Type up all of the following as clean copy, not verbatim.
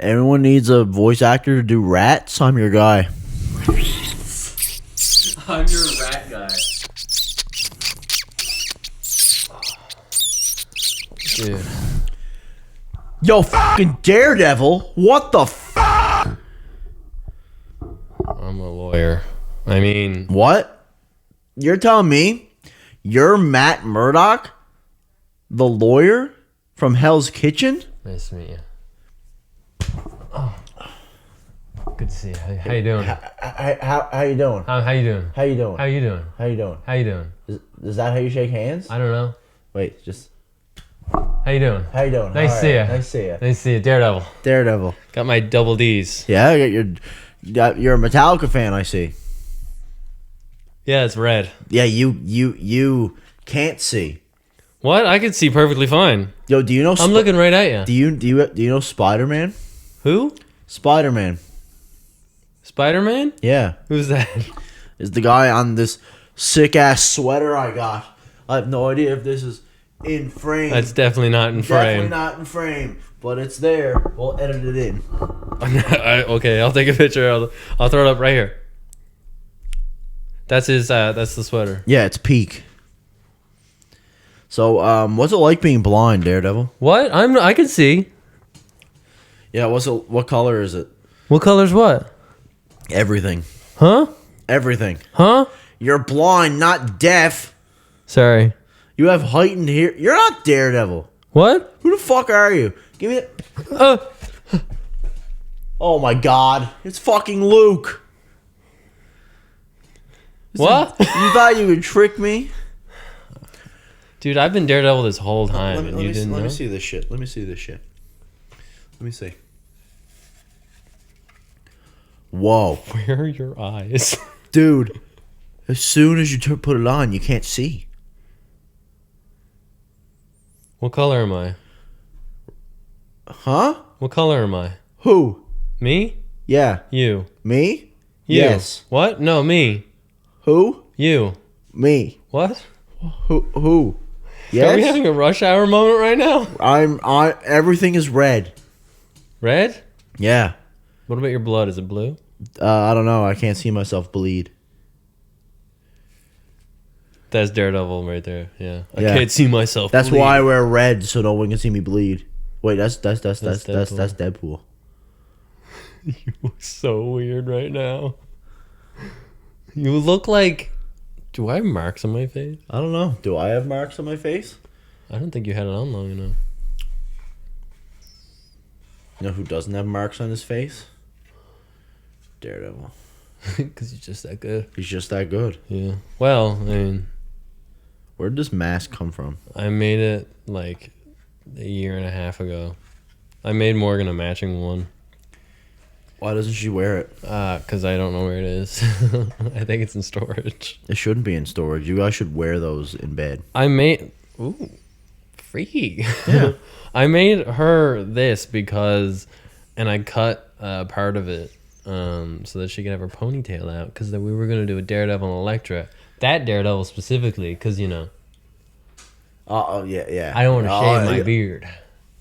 Everyone needs a voice actor to do rats. I'm your guy. I'm your rat guy. Dude. Yo, fucking Daredevil. What the fuck? I'm a lawyer. I mean... What? You're telling me you're Matt Murdock, the lawyer from Hell's Kitchen? Nice to meet you. Oh. Good to see you. How you doing? How you doing? How you doing? How you doing? How you doing? How you doing? How you doing? Is that how you shake hands? I don't know. Wait, just... How you doing? How you doing? Nice to see you. Nice to see you. Nice to see you. Daredevil. Daredevil. Got my double D's. Yeah, you're a Metallica fan, I see. Yeah, it's red. Yeah, you can't see. What? I can see perfectly fine. Yo, do you know? I'm looking right at you. Do you know Spider-Man? Who? Spider-Man. Spider-Man? Yeah. Who's that? Is the guy on this sick ass sweater I got? I have no idea if this is in frame. That's definitely not in frame. Definitely not in frame, but it's there. We'll edit it in. Okay, I'll take a picture. I'll throw it up right here. That's his. That's the sweater. Yeah, it's peak. So, what's it like being blind, Daredevil? What? I can see. Yeah, what color is it? What color's what? Everything. Huh? Everything. Huh? You're blind, not deaf. Sorry. You have heightened hearing. You're not Daredevil. What? Who the fuck are you? Give me that. Oh my god. It's fucking Luke. What? You thought you could trick me? Dude, I've been Daredevil this whole time, and you didn't know? Let me see this shit. Let me see this shit. Let me see. Whoa. Where are your eyes? Dude, as soon as you put it on, you can't see. What color am I? Huh? What color am I? Who? Me? Yeah. You. Me? You. Yes. What? No, me. Who? You. Me. What? Who? Yes. Are we having a rush hour moment right now? Everything is red. Red? Yeah. What about your blood? Is it blue? I don't know. I can't see myself bleed. That's Daredevil right there. Yeah. I Yeah. can't see myself. That's bleed. why I wear red, so no one can see me bleed. Wait, that's Deadpool. You look so weird right now. You look like... Do I have marks on my face? I don't know. Do I have marks on my face? I don't think you had it on long enough. You know who doesn't have marks on his face? Daredevil. Because he's just that good. He's just that good. Yeah. Well, I mean... Where did this mask come from? I made it like a year and a half ago. I made Morgan a matching one. Why doesn't she wear it? Because I don't know where it is. I think it's in storage. It shouldn't be in storage. You guys should wear those in bed. I made... Ooh. Freaky. Yeah. I made her this because... And I cut part of it so that she could have her ponytail out. Because we were going to do a Daredevil and Elektra. That Daredevil specifically. Because, you know... yeah. I don't want to shave my beard.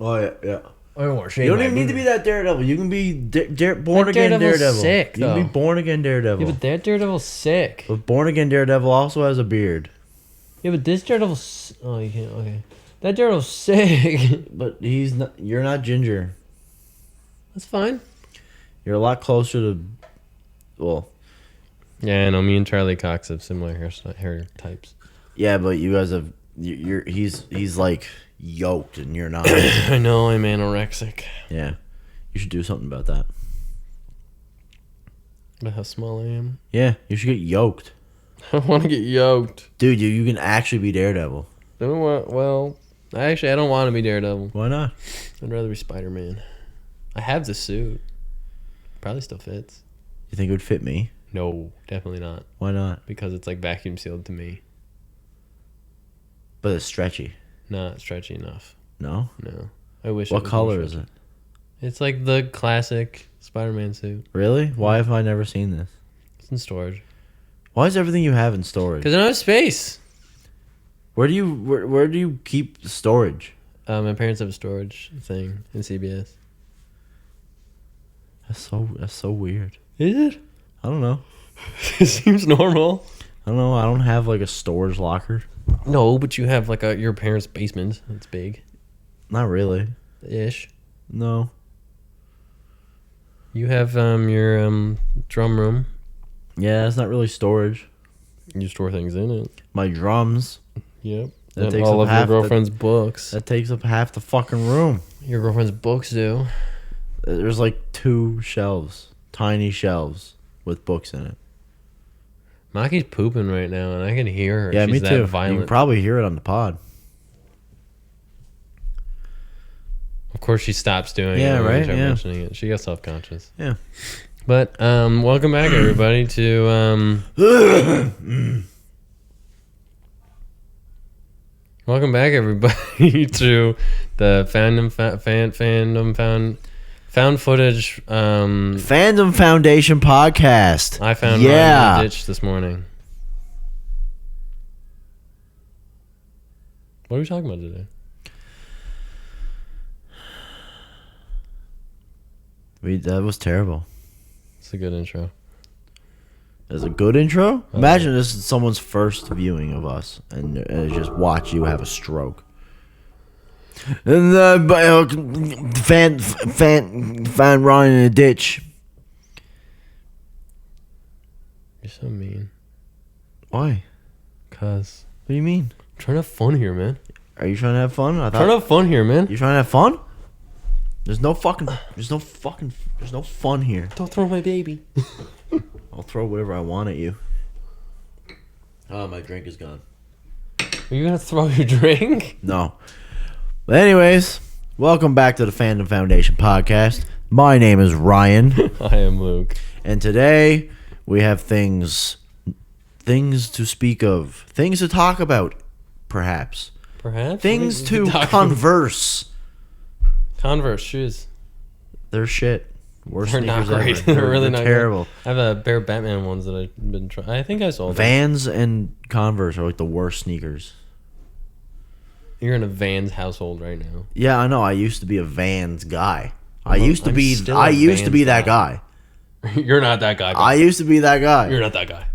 Oh, yeah. I don't want to shave You don't my even need to beard. be that Daredevil. You can be born again Daredevil's Daredevil. sick, You can be though. born again Daredevil. Yeah, but that Daredevil's sick. But born again Daredevil also has a beard. Yeah, but this Daredevil's... Oh, you can't... Okay. That Daredevil's sick. But he's not. You're not Ginger. That's fine. You're a lot closer to. Well. Yeah, I know. Me and Charlie Cox have similar hair types. Yeah, but you guys have. He's like yoked, and you're not. I know. I'm anorexic. Yeah, you should do something about that. About how small I am. Yeah, you should get yoked, I want to get yoked. dude. You can actually be Daredevil. Well, I don't want to be Daredevil. Why not? I'd rather be Spider-Man. I have the suit. Probably still fits. You think it would fit me? No, definitely not. Why not? Because it's like vacuum sealed to me. But it's stretchy. Not stretchy enough. No. No. I wish. What color is it? It's like the classic Spider-Man suit. Really? Why have I never seen this? It's in storage. Why is everything you have in storage? Because I don't have space. Where do you keep the storage? My parents have a storage thing in CBS. That's so weird. Is it? I don't know. It seems normal. I don't know. I don't have like a storage locker. No, but you have like your parents' basement. It's big. Not really. Ish. No. You have your drum room. Yeah, it's not really storage. You store things in it. My drums. Yep. That And takes all up of your half girlfriend's books. That takes up half the fucking room. Your girlfriend's books do. There's like 2 shelves, tiny shelves with books in it. Maki's pooping right now, and I can hear her. Yeah, She's me that too. Violent. You can probably hear it on the pod. Of course, she stops doing it. Yeah, when right, we start yeah. mentioning it. She got self-conscious. Yeah. But welcome back, everybody, to welcome back, everybody, to the Fandom Found Footage. Fandom Foundation Podcast. I found Ryan in the ditch this morning. What are we talking about today? That was terrible. It's a good intro. That's a good intro. Imagine this is someone's first viewing of us, and just watch you have a stroke. And found Ryan in a ditch. You're so mean. Why? Cause What do you mean? I'm trying to have fun here, man. Are you trying to have fun? Trying to have fun here, man. You trying to have fun? There's no fun here. Don't throw my baby. I'll throw whatever I want at you. Oh, my drink is gone. Are you gonna throw your drink? No. But anyways, welcome back to the Fandom Foundation Podcast. My name is Ryan. I am Luke. And today we have things to speak of. Things to talk about, perhaps. Perhaps? Things What are you to talking converse. Converse shoes. They're shit. Worst They're not sneakers great. ever. They're really not terrible. Good. I have a pair of Batman ones that I've been trying. I think I sold them. Vans and Converse are like the worst sneakers. You're in a Vans household right now. Yeah, I know. I used to be a Vans guy. I Well, used to I'm be still a Vans that guy. You're not that guy. I used to be that guy. You're not that guy.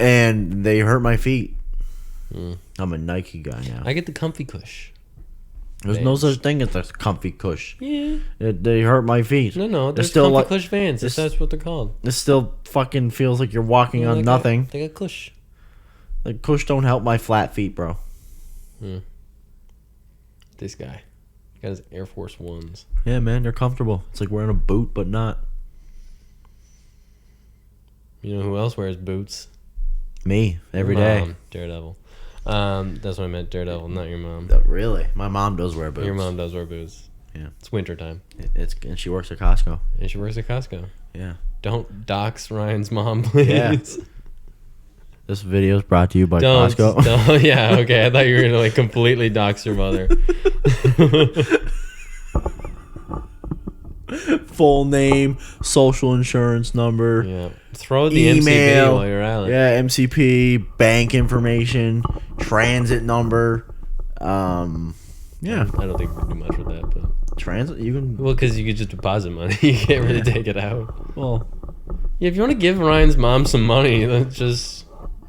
And they hurt my feet. Mm. I'm a Nike guy now. I get the comfy cush. There's no such thing as a comfy cush. Yeah. They hurt my feet. No. They're There's still comfy like, cush Vans. That's what they're called. It still fucking feels like you're walking on nothing. They got cush. Like cush don't help my flat feet, bro. This guy. He got his Air Force Ones. Yeah, man, they're comfortable. It's like wearing a boot, but not. You know who else wears boots? Me, every Your day. mom, Daredevil. That's what I meant, Daredevil, not your mom. Really? My mom does wear boots. Your mom does wear boots. Yeah. It's wintertime. And she works at Costco. And she works at Costco. Yeah. Don't dox Ryan's mom, please. Yeah. This video is brought to you by Don't. Costco. Yeah, okay. I thought you were gonna like completely dox your mother. Full name, social insurance number, Yeah. Throw the MCP email, while you're at it. yeah, MCP, bank information, transit number. Yeah, I don't think we can do much with that, but transit. You can. well, because you could just deposit money. You can't really take it out. Well, Yeah, if you want to give Ryan's mom some money, then just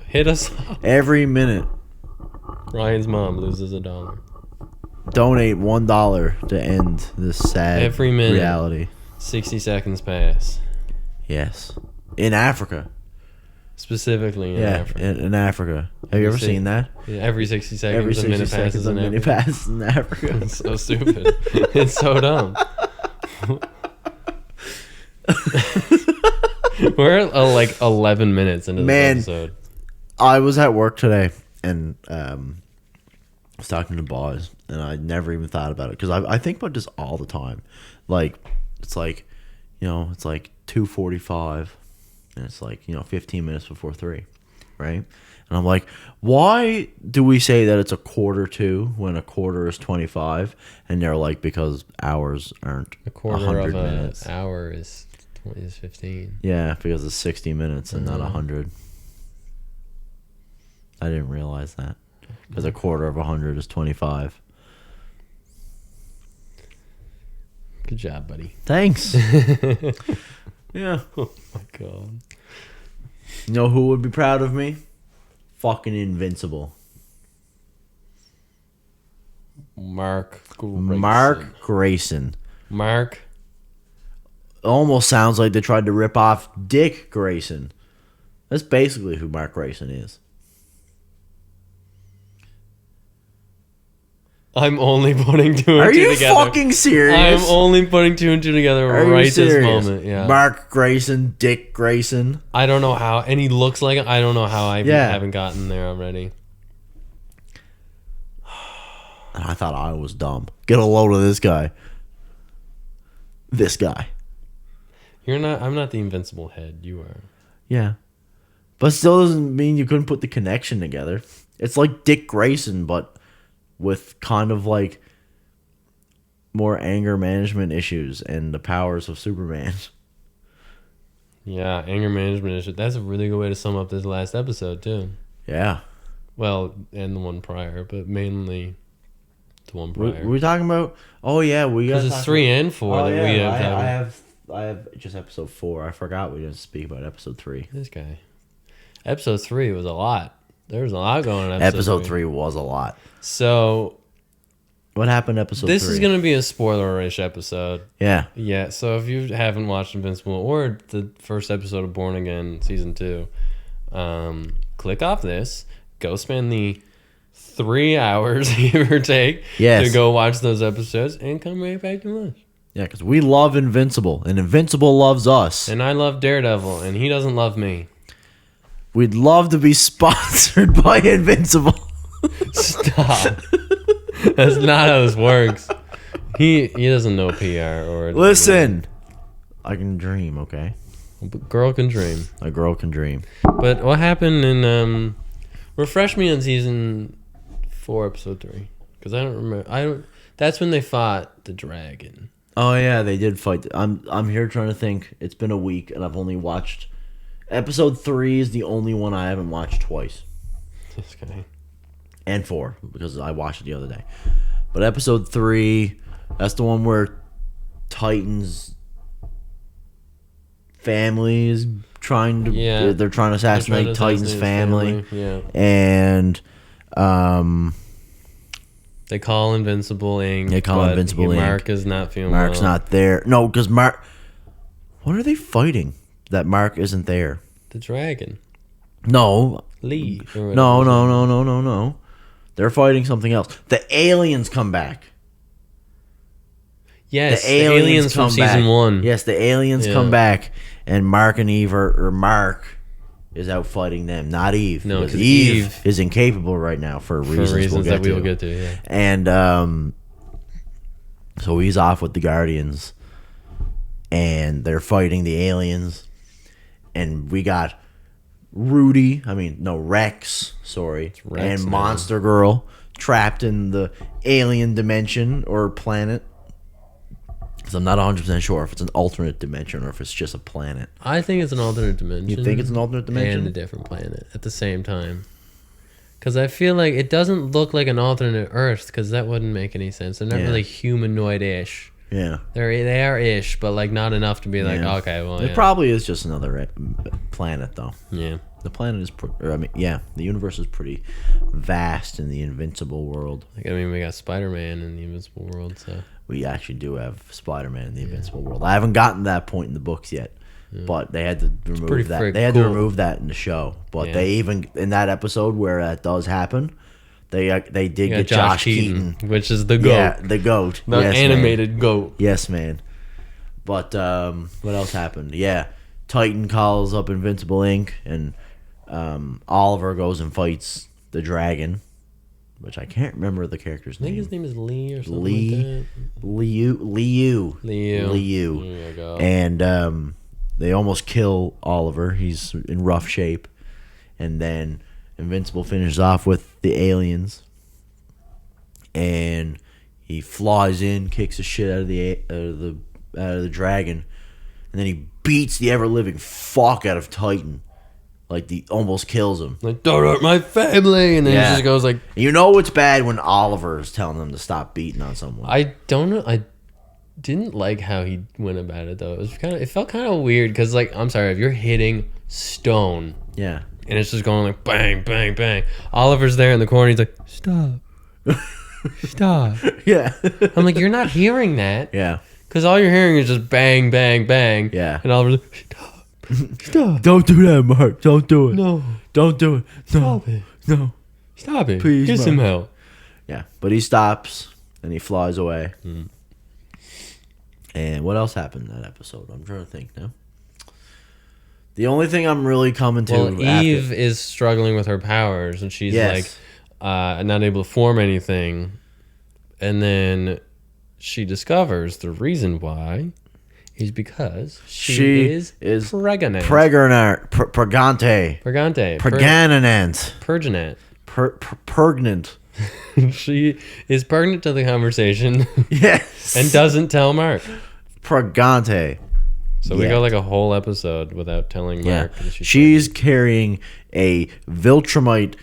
hit us up. every minute, Ryan's mom loses $1. donate $1 to end this sad Every minute. reality. 60 seconds pass. Yes, in Africa. Specifically in Africa. In Africa. Have you ever see- seen that? Yeah, every 60 seconds, Every 60 a minute seconds, passes a in minute Africa. passes in Africa. It's so stupid. It's so dumb. We're at like 11 minutes into this episode. I was at work today and I was talking to boss and I never even thought about it because I think about this all the time. Like it's like, you know, it's like 2:45 and it's like, you know, 15 minutes before 3, right? And I'm like, why do we say that it's 1:45 when 1/4 is 25? And they're like, because hours aren't A quarter 100 of an minutes. hour is 15. Yeah, because it's 60 minutes and not 100. I didn't realize that. Because 1/4 of 100 is 25. Good job, buddy. Thanks. Yeah. Oh my god. You know who would be proud of me? Fucking Invincible. Mark Grayson. Mark Grayson. Mark. Almost sounds like they tried to rip off Dick Grayson. That's basically who Mark Grayson is. I'm only putting two and Are two you together. fucking serious? I'm only putting two and two together right this moment. Yeah. Mark Grayson, Dick Grayson. I don't know how, and he looks like it. I don't know how I Yeah. haven't gotten there already. I thought I was dumb. Get a load of this guy. This guy. You're not. I'm not the invincible head. You are. Yeah. But still doesn't mean you couldn't put the connection together. It's like Dick Grayson, but with kind of like more anger management issues and the powers of Superman. Yeah, anger management issue. That's a really good way to sum up this last episode too. Yeah. Well, and the one prior, but mainly the one prior. Were we talking about? Oh yeah, we got. Because it's 3 and 4 Oh, that yeah, we have. I have just episode 4. I forgot we didn't speak about episode 3. This guy. Episode 3 was a lot. There was a lot going on. Episode 3 was a lot. So What happened episode 3? this is going to be a spoiler-ish episode. Yeah. Yeah, so if you haven't watched Invincible or the first episode of Born Again Season 2, click off this, go spend the 3 hours, give or take, Yes. to go watch those episodes, and come right back to lunch. Yeah, because we love Invincible, and Invincible loves us. And I love Daredevil, and he doesn't love me. We'd love to be sponsored by Invincible. Stop. That's not how this works. He doesn't know PR or... Listen, I can dream, okay? But girl can dream. A girl can dream. But what happened in... refresh me on season 4, episode 3. Because I don't remember... That's when they fought the dragon. Oh yeah, they did fight. I'm here trying to think. It's been a week, and I've only watched... Episode 3 is the only one I haven't watched twice. This guy. And 4, because I watched it the other day. But episode 3, that's the one where Titan's family is trying to... Yeah. They're trying to assassinate Titan's family. Yeah. And... They call Invincible Inc. They call Invincible Inc. Mark is not feeling Mark's well. not there. No, because Mark... What are they fighting that Mark isn't there? The dragon. No. Lee. No. They're fighting something else. The aliens come back. Yes, the aliens from season 1. Yes, the aliens come back, and Mark and Eve or Mark is out fighting them, not Eve. No, because 'cause Eve is incapable right now for reasons that we will get to. Yeah. And so he's off with the Guardians, and they're fighting the aliens, and we got Rex, and now. Monster Girl trapped in the alien dimension or planet. Because I'm not 100% sure if it's an alternate dimension or if it's just a planet. I think it's an alternate dimension. You think it's an alternate dimension? And a different planet at the same time. Because I feel like it doesn't look like an alternate Earth, because that wouldn't make any sense. They're not really humanoid-ish. Yeah. They are ish, but like not enough to be like, Yeah. okay, well, It yeah. probably is just another planet, though. Yeah. The planet is, the universe is pretty vast in the Invincible world. Like, I mean, we got Spider-Man in the Invincible world, so. We actually do have Spider-Man in the Invincible world. I haven't gotten to that point in the books yet, but they had to remove that. They had to remove that in the show. But they even in that episode where that does happen, they did get Josh Keaton, which is the goat. Yeah, the goat, the animated goat. Yes, man. But what else happened? Yeah, Titan calls up Invincible Inc. and Oliver goes and fights the dragon. Which I can't remember the character's name. I think his name is Lee or something like that. Liu. There you go. And they almost kill Oliver. He's in rough shape. And then Invincible finishes off with the aliens. And he flies in, kicks the shit out of the dragon. And then he beats the ever-living fuck out of Titan. Like, almost kills him. Like, don't hurt my family. And then he just goes like... You know it's bad when Oliver is telling them to stop beating on someone. I don't know. didn't like how he went about it though. It felt kind of weird because, like, I'm sorry, if you're hitting stone Yeah. and it's just going like bang, bang, bang. Oliver's there in the corner. He's like, stop, stop. Yeah. I'm like, you're not hearing that. Yeah. Because all you're hearing is just bang, bang, bang. Yeah. And Oliver's like, stop, stop. Don't do that, Mark. Don't do it. No, Don't do it. No. stop it. No. Stop it. Please, Get some Mark. help. Yeah. But he stops and he flies away. Mm. And what else happened in that episode? I'm trying to think now. The only thing I'm really coming to Well, after- Eve is struggling with her powers, and she's Yes. like not able to form anything. And then she discovers the reason why is because she is pregnant. Pregante. Pregante. Pregnant. Perginant. Pregnant. She is pregnant to the conversation Yes. and doesn't tell Mark. Pregante. So we Yeah. go like a whole episode without telling Yeah. Mark. that She's carrying a Viltrumite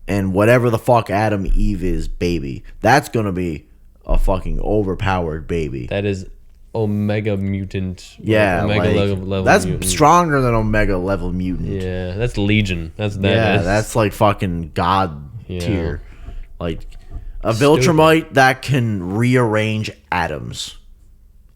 and whatever the fuck Adam Eve is baby. That's going to be a fucking overpowered baby. that is Omega mutant. Yeah. Omega like, level that's mutant. stronger than Omega level mutant. Yeah, that's Legion. That's that. Yeah, is- that's like fucking god Yeah. tier. Like a Stupid. Viltrumite that can rearrange atoms.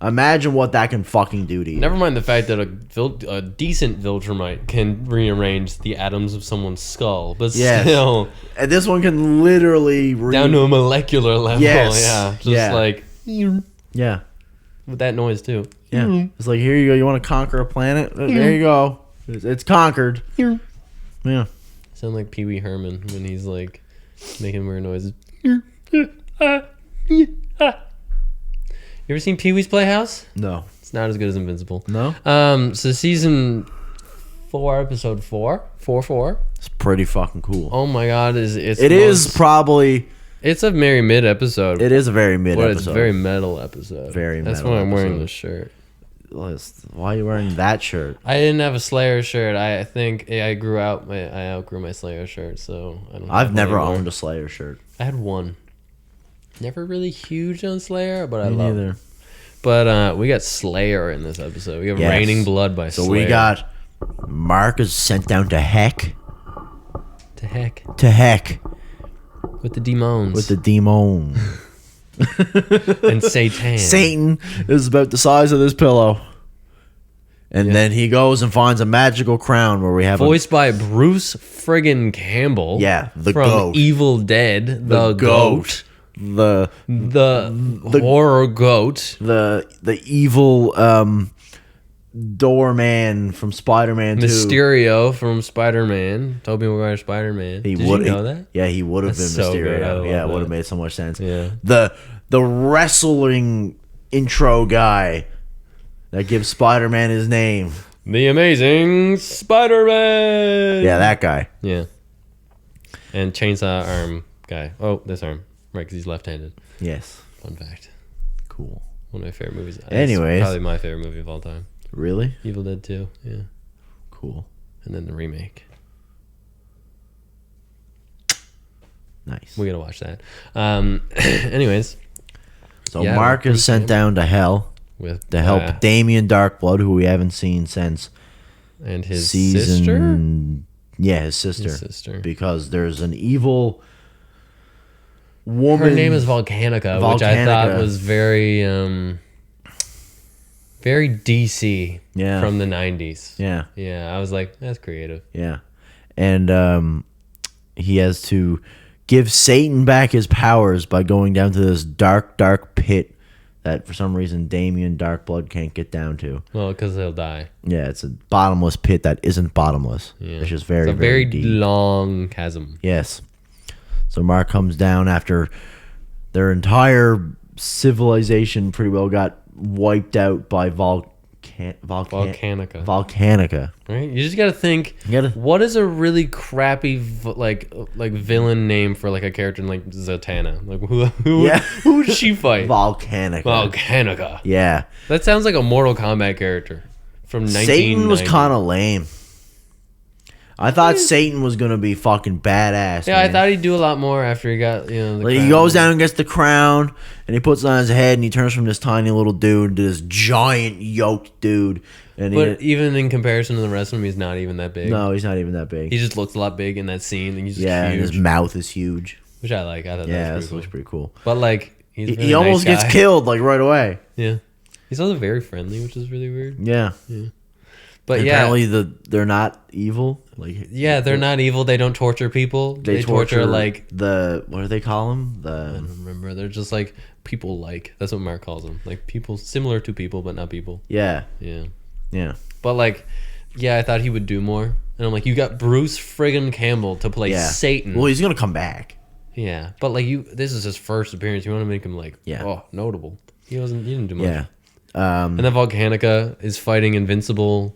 Imagine what that can fucking do to you. Never mind the fact that a decent Viltrumite can rearrange the atoms of someone's skull, but Yes. still And this one can literally down to a molecular level. Yes. Yeah, just Yeah. like Yeah. with that noise too. Yeah. It's like, here you go. You want to conquer a planet? There you go. It's conquered. Yeah. Sound like Pee Wee Herman when he's like making weird noises. You ever seen Pee Wee's Playhouse? No. It's not as good as Invincible. No? So season 4, episode 4. It's pretty fucking cool. Oh my god, it's It is probably... It's a very mid episode. It is a very mid but episode. it's a very metal episode. Very That's metal why I'm wearing episode. this shirt. Why are you wearing that shirt? I didn't have a Slayer shirt. I think I outgrew my Slayer shirt, so I don't. I've have never one anymore. owned a Slayer shirt. I had one. Never really huge on Slayer, but I Me love. neither. But we got Slayer in this episode. We have Yes. Raining Blood by So Slayer. we got Mark is sent down to heck. to heck To heck with the demons with the demon. and Satan. Satan is about the size of this pillow. And then he goes and finds a magical crown where we have Voiced by Bruce friggin' Campbell. Yeah, the from goat. Evil Dead. The goat. the Horror goat. the evil doorman from Spider-Man 2. Mysterio from Spider-Man. Tobey Maguire Spider-Man. Did you know that? Yeah, he would have been That's so good. I Mysterio. love Yeah, it would that. have made so much sense. Yeah. The wrestling intro guy that gives Spider-Man his name. The Amazing Spider-Man. Yeah, that guy. Yeah. And Chainsaw Arm guy. Oh, this arm. Right, because he's left-handed. Yes. Fun fact. Cool. One of my favorite movies. Anyways. It's probably my favorite movie of all time. Really? Evil Dead 2. Yeah. Cool. And then the remake. Nice. We gotta watch that. Anyways. So Yeah, Mark Bruce is sent Campbell. down to hell With to help Damien Darkblood, who we haven't seen since and his season. sister. Yeah, his sister. His sister. Because there's an evil woman. Her name is Volcanica, which I thought was very, very DC. Yeah. From the 90s. Yeah, Yeah, I was like, that's creative. yeah. And he has to give Satan back his powers by going down to this dark, dark pit that for some reason Damien Darkblood can't get down to. Well, because he'll die. Yeah, it's a bottomless pit that isn't bottomless. Yeah. It's just very, It's a very deep. long chasm. Yes. So Mark comes down after their entire civilization pretty well got wiped out by Volcanica. Volcanica. Right? You just gotta think. You gotta- What is a really crappy like villain name for like a character like Zatanna? Like who would she fight? Volcanica. Volcanica. Yeah. That sounds like a Mortal Kombat character from 1990. Satan was kind of lame. I thought Satan was gonna be fucking badass. Yeah, man. I thought he'd do a lot more after he got the Like, he crown. goes down and gets the crown, and he puts it on his head, and he turns from this tiny little dude to this giant yoked dude. And But even in comparison to the rest of him, he's not even that big. no, he's not even that big. He just looks a lot big in that scene. And he's just and huge, his mouth is huge. which I like. I thought Yeah, that this was looks pretty cool. But like, he's a really He almost nice gets guy. killed like right away. Yeah, he's also very friendly, which is really weird. Yeah. But And yeah, apparently they're not evil. Like, yeah, they're not evil. They don't torture people. They torture like the, what do they call them? I don't remember. They're just like people. Like that's what Mark calls them. Like people similar to people, but not people. Yeah. Yeah. But like, yeah, I thought he would do more. And I'm like, you got Bruce friggin' Campbell to play Satan. Well, he's gonna come back. Yeah, but like this is his first appearance. You want to make him like, notable. He didn't do much. Yeah. And then Volcanica is fighting Invincible.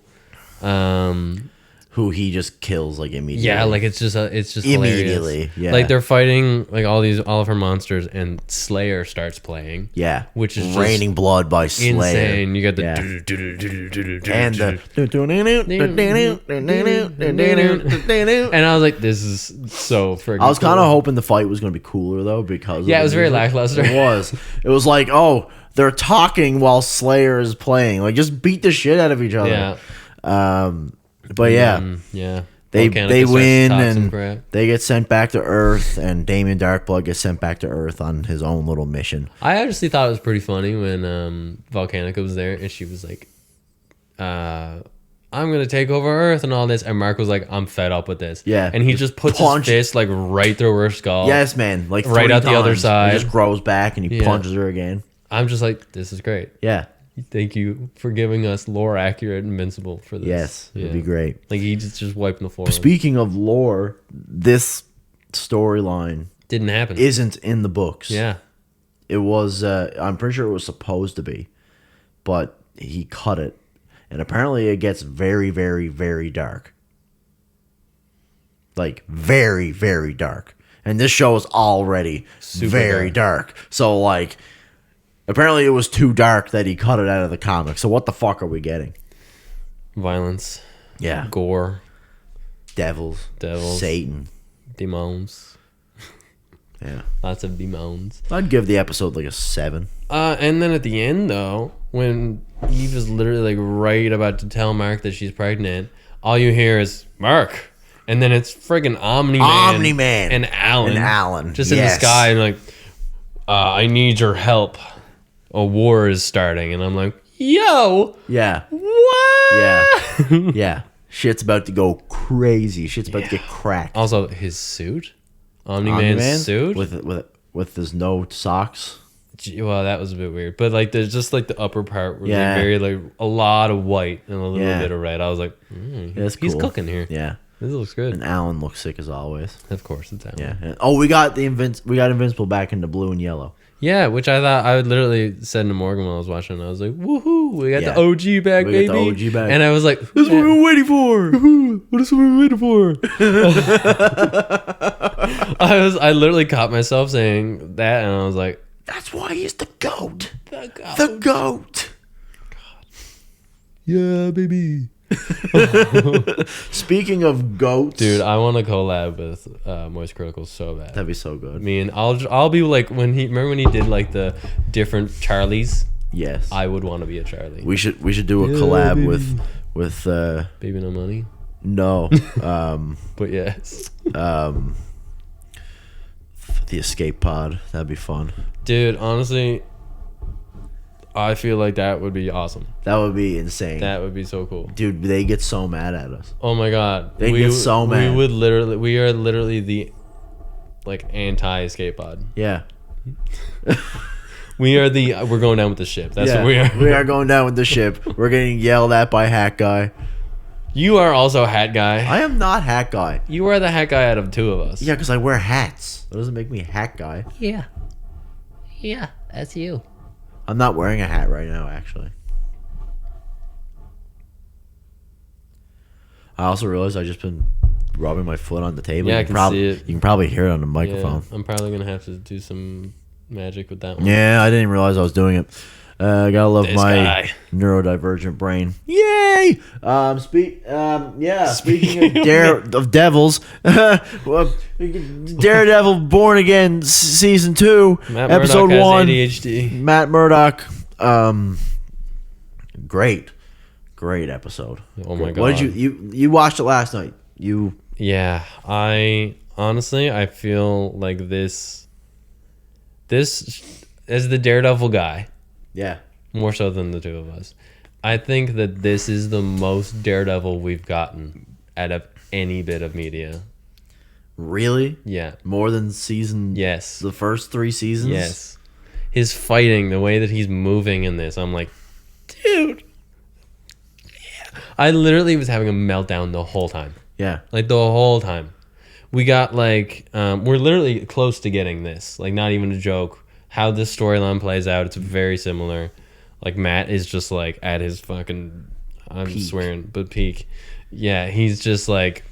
Who he just kills like immediately. Yeah, like it's just immediately. hilarious. Yeah. Like they're fighting like all of her monsters, and Slayer starts playing. Yeah, which is Raining Blood by Slayer. Insane. You got the and I was like, this is so friggin' I was kind of cool. hoping the fight was going to be cooler though, because Yeah, of it was the very music. lackluster. It was like, oh, they're talking while Slayer is playing. Like, just beat the shit out of each other. Yeah. But yeah. Yeah. They Volcanica starts to win talk some and crap. they get sent back to Earth, and Damien Darkblood gets sent back to Earth on his own little mission. I actually thought it was pretty funny when Volcanica was there and she was like, I'm going to take over Earth and all this. And Mark was like, I'm fed up with this. Yeah. And he just puts his fist like right through her skull. Yes, man. Like right 3 out the other times. side. He just grows back and he punches her again. I'm just like, this is great. Yeah. Thank you for giving us lore accurate Invincible for this. Yes. It'd be great. Like he's just wiping the floor. Speaking of lore, this storyline Didn't happen. isn't in the books. Yeah. It was, I'm pretty sure it was supposed to be, but he cut it. And apparently it gets very, very, very dark. Like, very, very dark. And this show is already very dark. So, like, apparently it was too dark that he cut it out of the comic. So what the fuck are we getting? Violence. Yeah. Gore. Devils. Satan. Demons. Yeah. Lots of demons. I'd give the episode like a 7. And then at the end, though, when Eve is literally like right about to tell Mark that she's pregnant, all you hear is Mark, and then it's friggin' Omni-Man and Alan just in the sky and like, I need your help. A war is starting, and I'm like, yo, Yeah. what? Yeah. Yeah. Shit's about to go crazy. Shit's about to get cracked. Also, his suit, Omni-Man's suit with his no socks. Well, that was a bit weird, but like there's just like the upper part was Yeah. like very like a lot of white and a little Yeah. bit of red. I was like, That's he's cool. cooking here. Yeah. This looks good. And Alan looks sick as always. Of course, it's Alan. Yeah. And, we got Invincible back into blue and yellow. Yeah, which I thought I would literally said to Morgan while I was watching. I was like, "Woohoo! We got Yeah. the OG back, We baby!" got the OG back. And I was like, That's what we were waiting for. What is what we waiting for? I literally caught myself saying that, and I was like, That's why he's the GOAT. "The goat." The GOAT. Yeah, baby. Speaking of goats, Dude, I want to collab with Moist Critical so bad. that'd be so good. I mean, I'll be like when he did like the different Charlies. Yes, I would want to be a Charlie. we should do a collab with Baby No Money. no But yes, the Escape Pod. That'd be fun. dude. Honestly, I feel like that would be awesome. That would be insane. That would be so cool. Dude, they get so mad at us. Oh my god, They get so mad. We are literally the like anti-escape pod. Yeah. We're going down with the ship. That's what we are. We are going down with the ship. We're getting yelled at by Hat Guy. You are also hat guy. I am not Hat Guy. You are the hat guy out of two of us. Yeah, because I wear hats. That doesn't make me Hat Guy. Yeah, that's you. I'm not wearing a hat right now, actually. I also realized I just been rubbing my foot on the table. Yeah, You I can probably, see it. You can probably hear it on the Yeah, microphone. I'm probably gonna have to do some magic with that one. Yeah, I didn't realize I was doing it. Gotta love This my guy. neurodivergent brain. Yay! Speaking of devils, Daredevil Born Again season 2, Matt episode Murdock has 1. ADHD. Matt Murdock. Great episode. Oh my god. What did you watched it last night? Yeah, I honestly I feel like this as the Daredevil guy, Yeah. more so than the two of us. I think that this is the most Daredevil we've gotten out of any bit of media. Really? Yeah. More than season? Yes. The first 3 seasons? Yes. His fighting, the way that he's moving in this, I'm like, dude. Yeah. I literally was having a meltdown the whole time. Yeah. Like the whole time. We got like, we're literally close to getting this. Like not even a joke. How this storyline plays out, it's very similar. Like Matt is just like at his fucking, I'm Peak. swearing, but peak. Yeah, he's just like,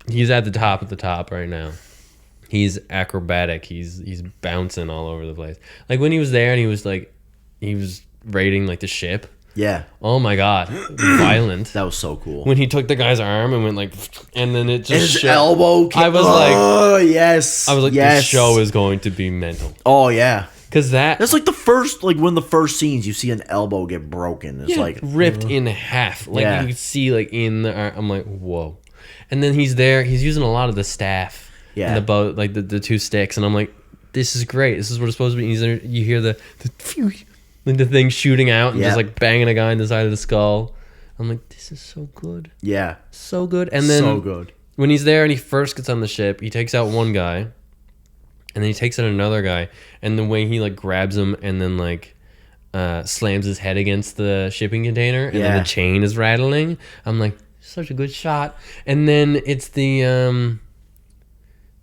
he's at the top right now. He's acrobatic. He's bouncing all over the place. Like when he was there and he was raiding like the ship. Yeah. Oh my god, violent. That was so cool. When he took the guy's arm and went like, and then it just His elbow. I was like, oh yes. I was like, yes. this show is going to be mental. Oh yeah. Because That's like the first, like one of the first scenes you see an elbow get broken. It's like ripped in half. Like Yeah. you could see like in the arm. I'm like, whoa. And then he's there. He's using a lot of the staff. Yeah. And the boat, like the 2 sticks. And I'm like, this is great. This is what it's supposed to be. You hear the like the thing shooting out and Yeah. just like banging a guy in the side of the skull. I'm like, this is so good. yeah. So good. And then so good. when he's there and he first gets on the ship, he takes out one guy, and then he takes out another guy, and the way he like grabs him and then like slams his head against the shipping container, and then Yeah. the chain is rattling. I'm like, such a good shot. And then it's the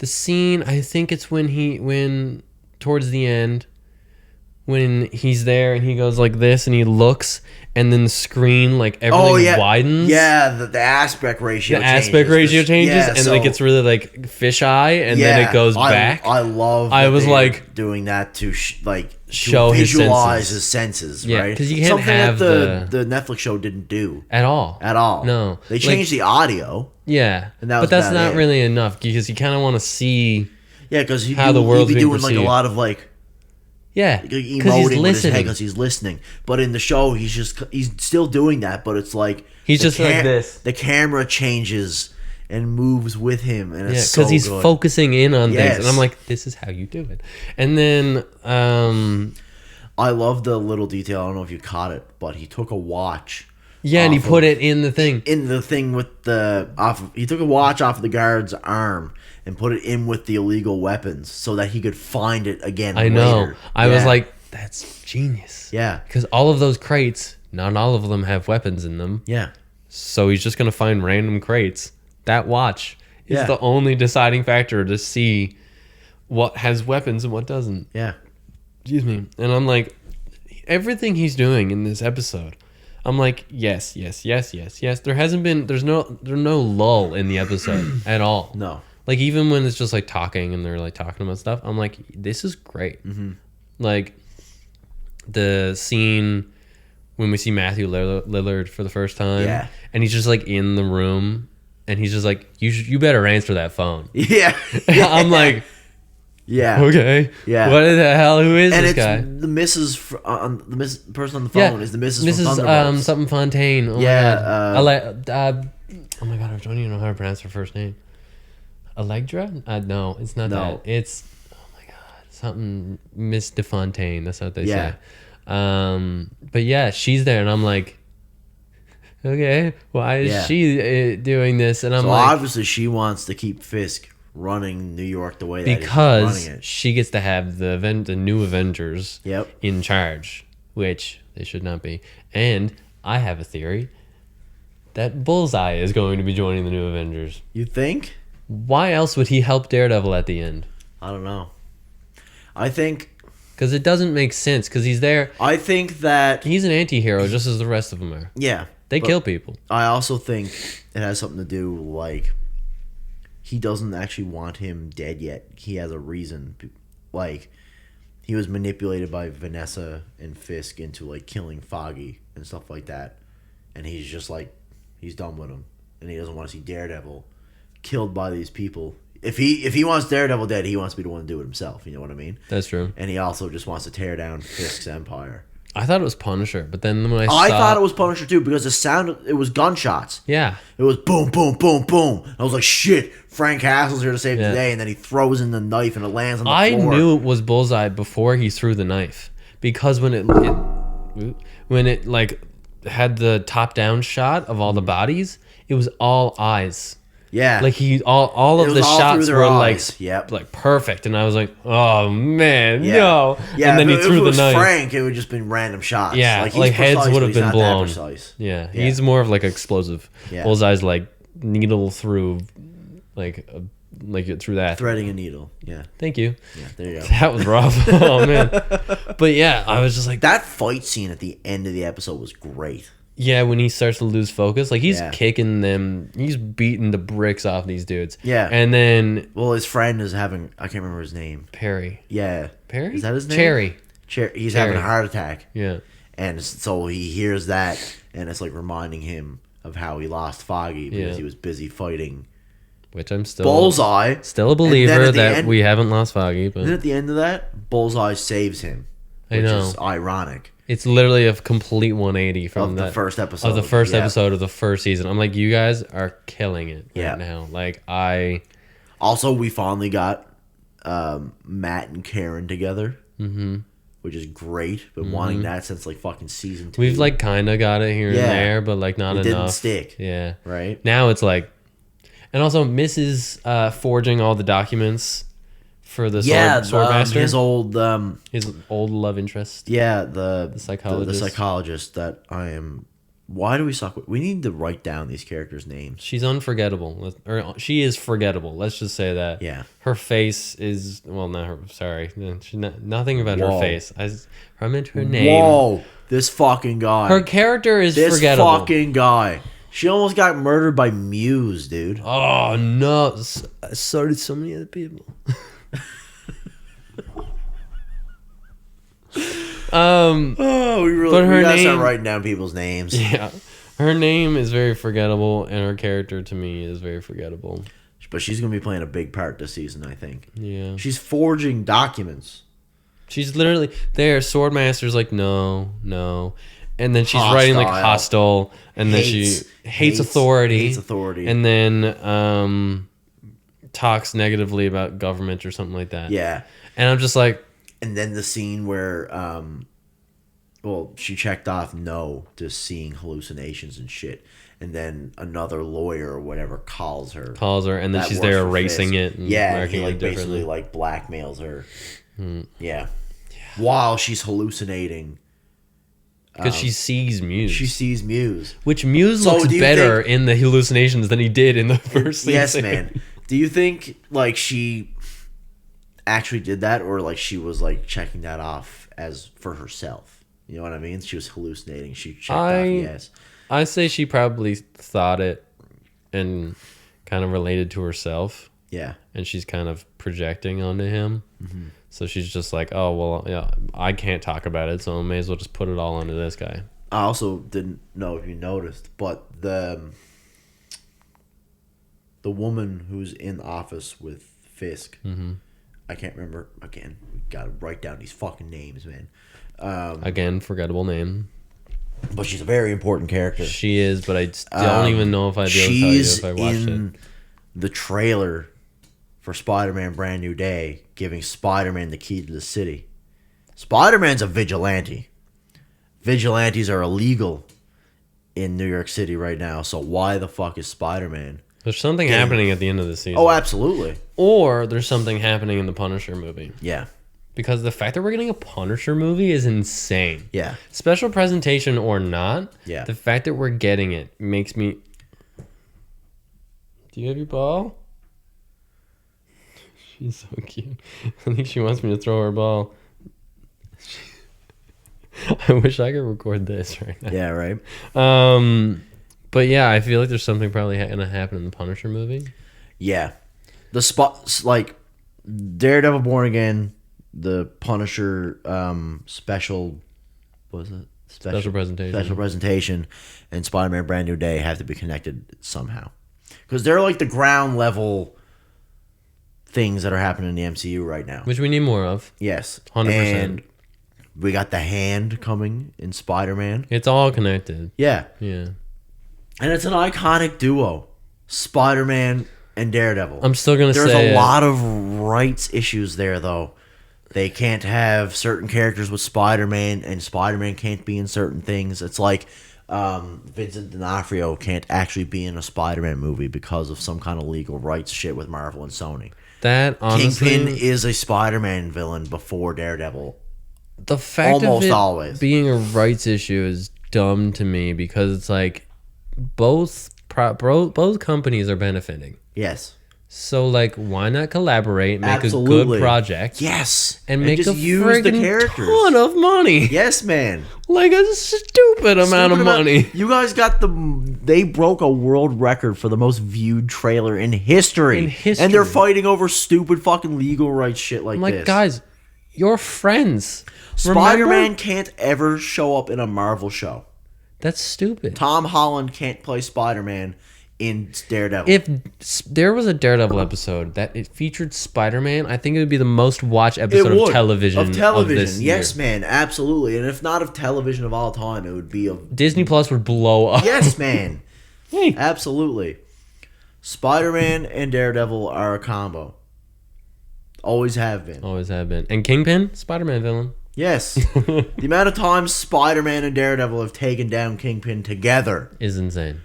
scene. I think it's when towards the end, when he's there and he goes like this and he looks, and then the screen like everything widens. Yeah, the aspect ratio. The aspect ratio changes, Yeah, and then it gets really like fisheye, and then it goes back. I love. I that was they're like, doing that to show his visualize senses. his senses. Yeah, right? 'cause you can't Something have that the Netflix show didn't do at all. No. They Like- changed the audio. Yeah, And that was but that's about not it. really enough because you kind of want to see. Yeah, because How the world's he'd be being doing like a perceived. lot of like Yeah, because he's emoting with his head listening. because he's listening. But in the show, he's still doing that. But it's like He's the just like this. The camera changes and moves with him, and Yeah, it's because so he's good. focusing in on things, Yes. and I'm like, this is how you do it. And then, I love the little detail. I don't know if you caught it, but he took a watch. yeah, and he off put of- it in the thing. in the thing with the he took a watch off of the guard's arm and put it in with the illegal weapons so that he could find it again. I know. later. I was Yeah. like, that's genius. Yeah. Because all of those crates, not all of them have weapons in them. Yeah. So he's just going to find random crates. That watch is Yeah. the only deciding factor to see what has weapons and what doesn't. Yeah. Excuse me. And I'm like, everything he's doing in this episode, I'm like, yes, yes, yes, yes, yes. There's no lull in the episode at all. No. Like even when it's just like talking and they're like talking about stuff, I'm like, this is great. Mm-hmm. Like the scene when we see Matthew Lillard for the first time, Yeah. and he's just like in the room, and he's just like, you better answer that phone. Yeah. I'm like, Yeah. okay, Yeah. what the hell? Who is And this it's guy? the Mrs. Person on the phone is the Mrs. Mrs. from Thunderbolts. Something Fontaine. Oh Yeah, my god. Oh my god, I don't even know how to pronounce her first name. Allegra? No, it's not No. that. It's something Miss DeFontaine. That's what they Yeah. say. But yeah, she's there, and I'm like, okay, why is Yeah. she doing this? And I'm So like, obviously she wants to keep Fisk running New York the way that he's because running it. she gets to have the new Avengers Yep. in charge, which they should not be. And I have a theory that Bullseye is going to be joining the new Avengers. You think? Why else would he help Daredevil at the end? I don't know. I think Because it doesn't make sense. Because he's there. that He's an anti-hero just as the rest of them are. yeah. They but kill people. I also think it has something to do like he doesn't actually want him dead yet. He has a reason. Like he was manipulated by Vanessa and Fisk into like killing Foggy and stuff like that, and he's just like he's done with him, and he doesn't want to see Daredevil killed by these people. If he wants Daredevil dead, he wants to be the one to do it himself. You know what I mean? That's true. And he also just wants to tear down Fisk's empire. I thought it was Punisher, but then when I thought it was Punisher too because it was gunshots. Yeah. It was boom, boom, boom, boom. I was like, shit, Frank Castle's here to save the day, and then he throws in the knife and it lands on the floor. I knew it was Bullseye before he threw the knife because when it like had the top down shot of all the bodies, it was all eyes. Yeah. Like all of the shots were eyes. like perfect, and I was like, oh man, Yeah. no. Yeah, and then he threw the knife. Frank, it would just been random shots. Yeah, he's like heads precise, would but have he's been not that blown. precise. Yeah, he's more of like explosive. Yeah. Bullseye's like needle through, like through that. Threading a needle. Yeah. Thank you. Yeah, there you go. That was rough. Oh man. But yeah, I was just like That fight scene at the end of the episode was great. Yeah, when he starts to lose focus, like he's Yeah. kicking them, he's beating the bricks off these dudes. Yeah. And then Well, his friend is having, I can't remember his name. Perry. Yeah. Perry? Is that his name? Cherry. He's Cherry. having a heart attack. Yeah. And so he hears that, and it's like reminding him of how he lost Foggy because Yeah. he was busy fighting Which I'm still Bullseye. a And then believer at the that end- we haven't lost Foggy, And then but at the end of that, Bullseye saves him. I Which know. is ironic. it's literally a complete 180 from Of the that first episode. of the first Yeah. episode of the first season. I'm like, you guys are killing it Yeah. right now. Like Also, we finally got Matt and Karen together, which is great. Been wanting that since like fucking season 2. we've like kind of got it here Yeah. and there, but like not It enough. didn't stick. Yeah. Right? Now it's like, and also Mrs. Forging all the documents for the Swordmaster. his old His old love interest. the psychologist. the psychologist that I am. Why do we suck? We need to write down these characters' names. She's unforgettable, or she is forgettable. Let's just say that. Yeah. Her face is not her. Sorry, nothing about her Whoa. face. I meant her name. Whoa, this fucking guy. Her character is this forgettable. fucking guy. She almost got murdered by Muse, dude. Oh no! So did so many other people. Oh, we But her gotta start name- writing down people's names. Yeah, her name is very forgettable, and her character to me is very forgettable. But she's gonna be playing a big part this season, I think. Yeah, She's forging documents. she's literally there. Swordmaster's like no, and then she's writing like hostile, and then she hates authority, Hates authority. and then talks negatively about government or something like that. Yeah. And I'm just like, And then the scene where, she checked off no to seeing hallucinations and shit. And then another lawyer or whatever calls her. and then That she's works there for erasing Fisk. it and Yeah, and marking he it like differently. basically like blackmails her. Yeah. While she's hallucinating. Because she sees Muse. She sees Muse. Which Muse So looks do you better in the hallucinations than he did in the first season. Yes, man. Do you think like she actually did that, or like she was like checking that off as for herself? You know what I mean? She was hallucinating. She checked off yes. I say she probably thought it and kind of related to herself. Yeah. And she's kind of projecting onto him. Mm-hmm. So she's just like, oh, well, yeah, I can't talk about it, so I may as well just put it all onto this guy. I also didn't know if you noticed, but the woman who's in the office with Fisk, I can't remember. Again, we gotta write down these fucking names, man. Again, forgettable name. But she's a very important character. She is, but I don't even know if I'd be able to tell you if I watched in it. the trailer for Spider-Man Brand New Day, giving Spider-Man the key to the city. Spider-Man's a vigilante. Vigilantes are illegal in New York City right now, so why the fuck is Spider-Man? There's something happening at the end of the season. Oh, absolutely. Or there's something happening in the Punisher movie. Yeah. Because the fact that we're getting a Punisher movie is insane. Yeah. Special presentation or not, Yeah. the fact that we're getting it makes me... Do you have your ball? She's so cute. I think she wants me to throw her ball. I wish I could record this right now. Yeah, right. But yeah, I feel like there's something probably gonna happen in the Punisher movie. Yeah. The spots, like, Daredevil Born Again the Punisher special, what was it? Special presentation. Special presentation and Spider-Man Brand New Day have to be connected somehow. Because they're like the ground level things that are happening in the MCU right now. Which we need more of. Yes. 100%. And we got the Hand coming in Spider-Man. It's all connected. Yeah. Yeah. And it's an iconic duo. Spider-Man and Daredevil. I'm still going to say There's a lot of rights issues there, though. They can't have certain characters with Spider-Man, and Spider-Man can't be in certain things. It's like Vincent D'Onofrio can't actually be in a Spider-Man movie because of some kind of legal rights shit with Marvel and Sony. that, honestly... Kingpin is a Spider-Man villain before Daredevil. The fact Almost of it always. being a rights issue is dumb to me because it's like both companies are benefiting. Yes. So, like, why not collaborate, make a Absolutely. good project, Yes. and make just a use the friggin' characters. ton of money? Yes, man. Like a stupid amount of money. You guys got they broke a world record for the most viewed trailer in history. And they're fighting over stupid fucking legal rights shit like I'm like, this. guys, you're friends. Spider-Man Remember? can't ever show up in a Marvel show. That's stupid. Tom Holland can't play Spider-Man in Daredevil. If there was a Daredevil episode that it featured Spider-Man, I think it would be the most watched episode of television. Of this yes, year. man, absolutely. And if not of television of all time, it would be of Disney Plus would blow up. yes, man, Hey. absolutely. Spider-Man and Daredevil are a combo. Always have been. Always have been. And Kingpin, Spider-Man villain. Yes, the amount of times Spider-Man and Daredevil have taken down Kingpin together, Is insane.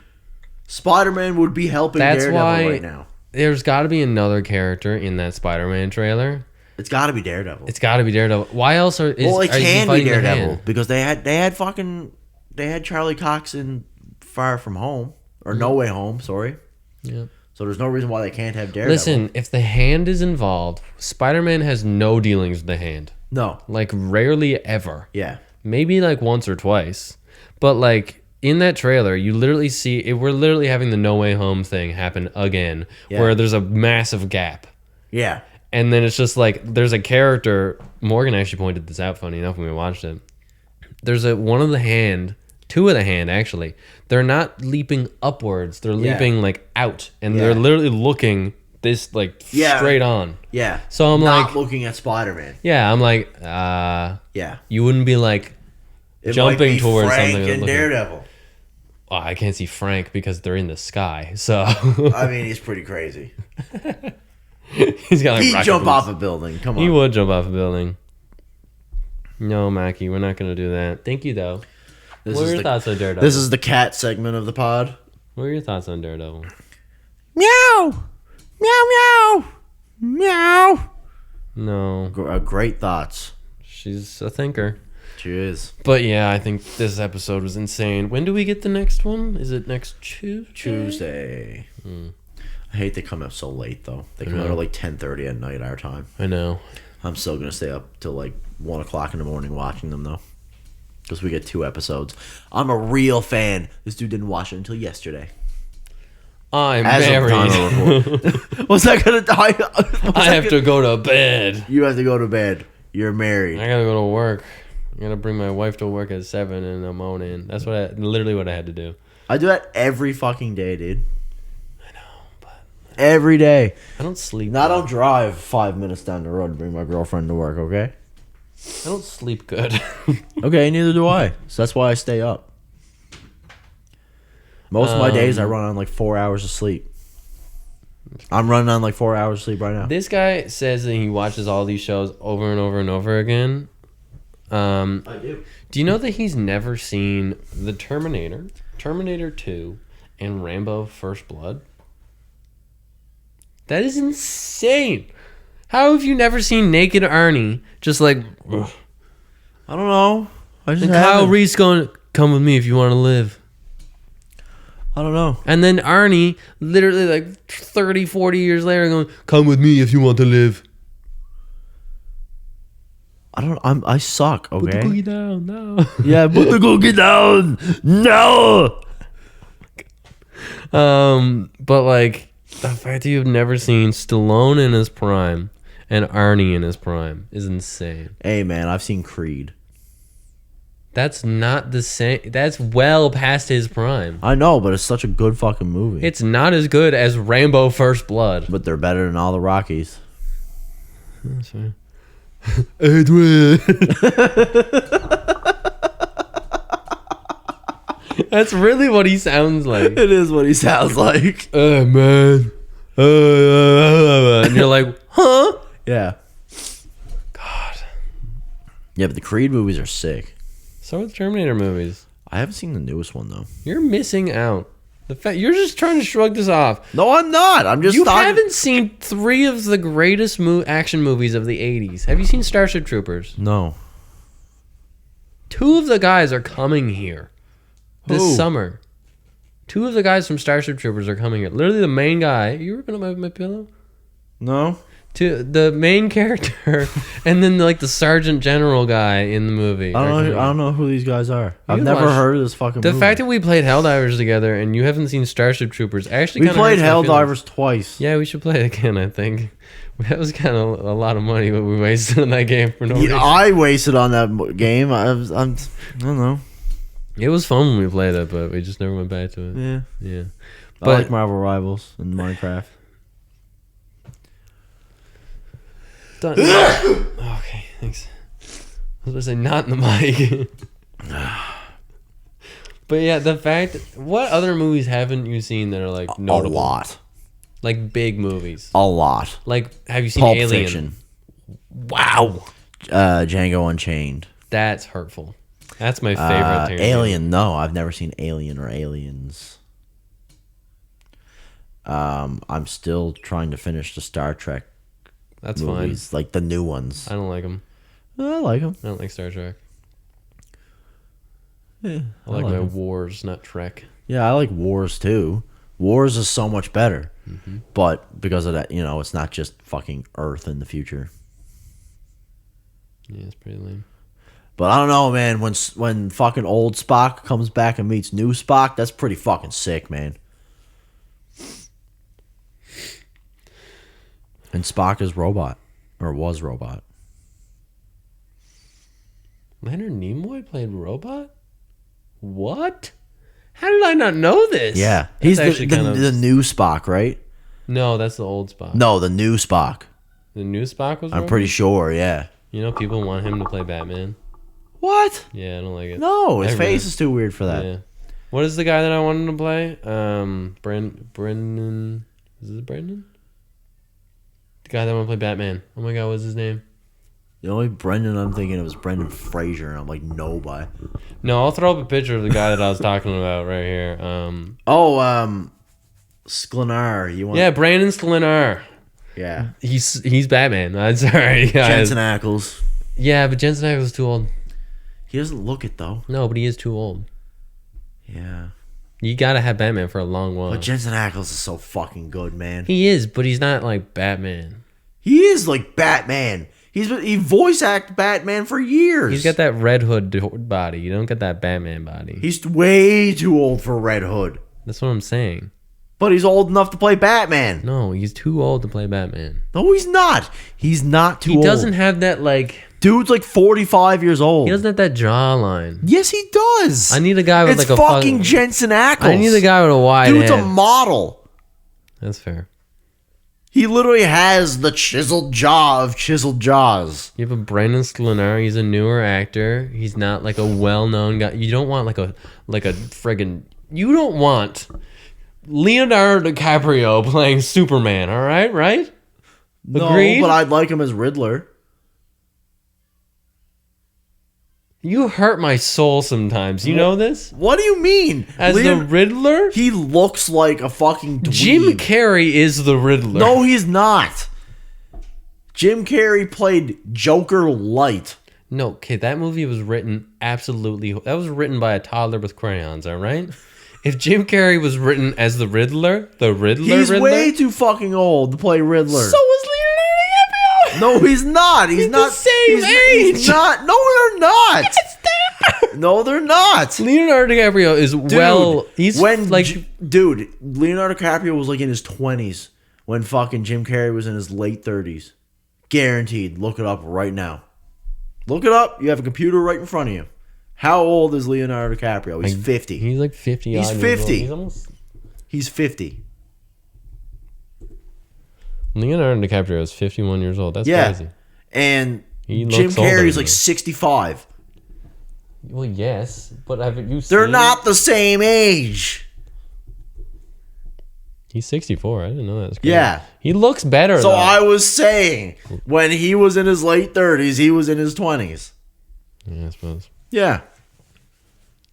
Spider-Man would be helping That's Daredevil why right now. There's got to be another character in that Spider-Man trailer. It's got to be Daredevil. It's got to be Daredevil. Why else are? Well, it are you can be fighting the Daredevil Hand? because they had Charlie Cox in Far From Home or No Way Home. Sorry. Yeah. So there's no reason why they can't have Daredevil. Listen, if the Hand is involved, Spider-Man has no dealings with the Hand. No. Like rarely ever. Yeah. Maybe like once or twice. But like in that trailer, you literally see it. We're literally having the No Way Home thing happen again, Yeah. where there's a massive gap. Yeah. And then it's just like there's a character. Morgan actually pointed this out. Funny enough, when we watched it, there's two of the Hand actually. They're not leaping upwards. They're leaping like out, and they're literally looking this like straight on. Yeah. So I'm not like looking at Spider-Man. Yeah, I'm like, Yeah. you wouldn't be like It jumping might be towards Frank something. and Daredevil. Oh, I can't see Frank because they're in the sky. So I mean, he's pretty crazy. he's got like He'd rocket jump boots. off a building. Come on. He would jump off a building. No, Mackie, we're not gonna do that. Thank you though. What are your thoughts on Daredevil? This is the cat segment of the pod. What are your thoughts on Daredevil? Meow. Meow, meow. Meow. No, Great thoughts. she's a thinker. She is. But yeah, I think this episode was insane. When do we get the next one? Is it next Tuesday? Tuesday. I hate they come out so late, though. They come out at like 10:30 at night our time. I know. I'm still going to stay up till like 1 o'clock in the morning watching them, though. Because we get 2 episodes. I'm a real fan. This dude didn't watch it until yesterday. I'm As of time married. of record. Was that going to die? I have to go to bed. You have to go to bed. You're married. I gotta go to work. I gotta bring my wife to work at 7 in the morning. That's literally what I had to do. I do that every fucking day, dude. I know, but Every day. I don't sleep. Now, I good. don't drive 5 minutes down the road to bring my girlfriend to work, okay? I don't sleep good. Okay, neither do I. So that's why I stay up. Most of my days I run on like 4 hours of sleep. I'm running on like 4 hours of sleep right now. This guy says that he watches all these shows over and over and over again. I do. Do you know that he's never seen The Terminator, Terminator 2, and Rambo First Blood? That is insane. How have you never seen Naked Arnie? Just like, ugh. I don't know. I just And Kyle haven't. Reese going, come with me if you want to live. I don't know. And then Arnie, literally like 30, 40 years later, going, come with me if you want to live. I suck, Put the okay? cookie down, no. Yeah, put the cookie down. No. But like, the fact that you've never seen Stallone in his prime and Arnie in his prime is insane. Hey, man, I've seen Creed. That's not the same. That's well past his prime. I know, but it's such a good fucking movie. It's not as good as Rambo First Blood. But they're better than all the Rockies. That's fair. Edwin. That's really what he sounds like. It is what he sounds like. Oh, man. And you're like, huh? Yeah. God. Yeah, but the Creed movies are sick. So are the Terminator movies. I haven't seen the newest one, though. You're missing out. The fact you're just trying to shrug this off. No, I'm not. I'm just You haven't seen 3 of the greatest action movies of the 80s. Have you seen Starship Troopers? No. 2 of the guys are coming here this Who? summer. 2 of the guys from Starship Troopers are coming here. Literally the main guy. You ripping up my pillow? No? To the main character, and then like the Sergeant General guy in the movie. I don't know who these guys are. I've can never watch- heard of this fucking The movie. fact that we played Helldivers together and you haven't seen Starship Troopers actually we kind of played Helldivers twice. Yeah, we should play it again. I think that was kind of a lot of money what we wasted on that game for no reason. I wasted on that game. I don't know. It was fun when we played it, but we just never went back to it. Yeah. Yeah, I like Marvel Rivals and Minecraft. Done. Okay, thanks. I was gonna say not in the mic. But yeah, the fact. What other movies haven't you seen that are like notable? A lot. Like big movies. A lot. Like, have you seen Pulp Alien? Fiction. Wow, Django Unchained. that's hurtful. That's my favorite. Tarantino. Alien. No, I've never seen Alien or Aliens. I'm still trying to finish the Star Trek That's movies, like the new ones. fine. I don't like them. I like them. I don't like Star Trek. Yeah, I like my 'em. Wars, not Trek. Yeah, I like Wars too. Wars is so much better, but because of that, it's not just fucking Earth in the future. Yeah, it's pretty lame. But I don't know, man. When fucking old Spock comes back and meets new Spock, that's pretty fucking sick, man. And Spock is robot, or was robot. Leonard Nimoy played Robot? What? How did I not know this? Yeah, That's he's actually the new Spock, right? No, that's the old Spock. No, the new Spock. The new Spock was I'm Robot? pretty sure. Yeah. You know, people want him to play Batman. What? Yeah, I don't like it. No, his Everyone- face is too weird for that. Yeah. What is the guy that I wanted to play? Brendan. Is it Brendan? The guy that wanted to play Batman. Oh my god, what's his name? The only Brendan I'm thinking of is Brendan Fraser, and I'm like, nobody. No, I'll throw up a picture of the guy that I was talking about right here. Sklenar. You want? Yeah, Brandon Sklenar. Yeah. He's Batman. I'm sorry, guys. Jensen Ackles. Yeah, but Jensen Ackles is too old. He doesn't look it though. No, but he is too old. Yeah. You gotta have Batman for a long while. But Jensen Ackles is so fucking good, man. He is, but he's not like Batman. He is like Batman. He voice acted Batman for years. He's got that Red Hood body. You don't get that Batman body. He's way too old for Red Hood. That's what I'm saying. But he's old enough to play Batman. No, he's too old to play Batman. No, he's not. He's not too old. He doesn't have that like. Dude's like 45 years old. He doesn't have that jawline. Yes, he does. I need a guy with it's like a fucking Jensen Ackles. I need a guy with a wide Dude's head. a model. That's fair. He literally has the chiseled jaw of chiseled jaws. You have a Brandon Sklenar. He's a newer actor. He's not like a well-known guy. You don't want like a friggin'. You don't want Leonardo DiCaprio playing Superman. All right, right? Agreed? No, but I'd like him as Riddler. You hurt my soul sometimes. You know this? What do you mean? As the Riddler? He looks like a fucking dweeb. Jim Carrey is the Riddler. No, he's not. Jim Carrey played Joker light. No, okay, that movie was written absolutely... That was written by a toddler with crayons, all right? If Jim Carrey was written as the Riddler... He's way too fucking old to play Riddler. So was Leonardo DiCaprio! No, he's not. He's not. the same age! He's not. No, they're not. No, they're not. Leonardo DiCaprio is he's when like dude, Leonardo DiCaprio was like in his 20s when fucking Jim Carrey was in his late 30s. Guaranteed. Look it up right now. Look it up. You have a computer right in front of you. How old is Leonardo DiCaprio? He's 50. He's like 50. He's 50. He's almost... He's 50. Leonardo DiCaprio is 51 years old. That's crazy. And He Jim looks older Carrey's than like me. 65. Well, yes, but have you seen? They're not the same age. He's 64. I didn't know that. That's crazy. Yeah. He looks better. So though. I was saying, when he was in his late 30s, he was in his 20s. Yeah, I suppose. Yeah.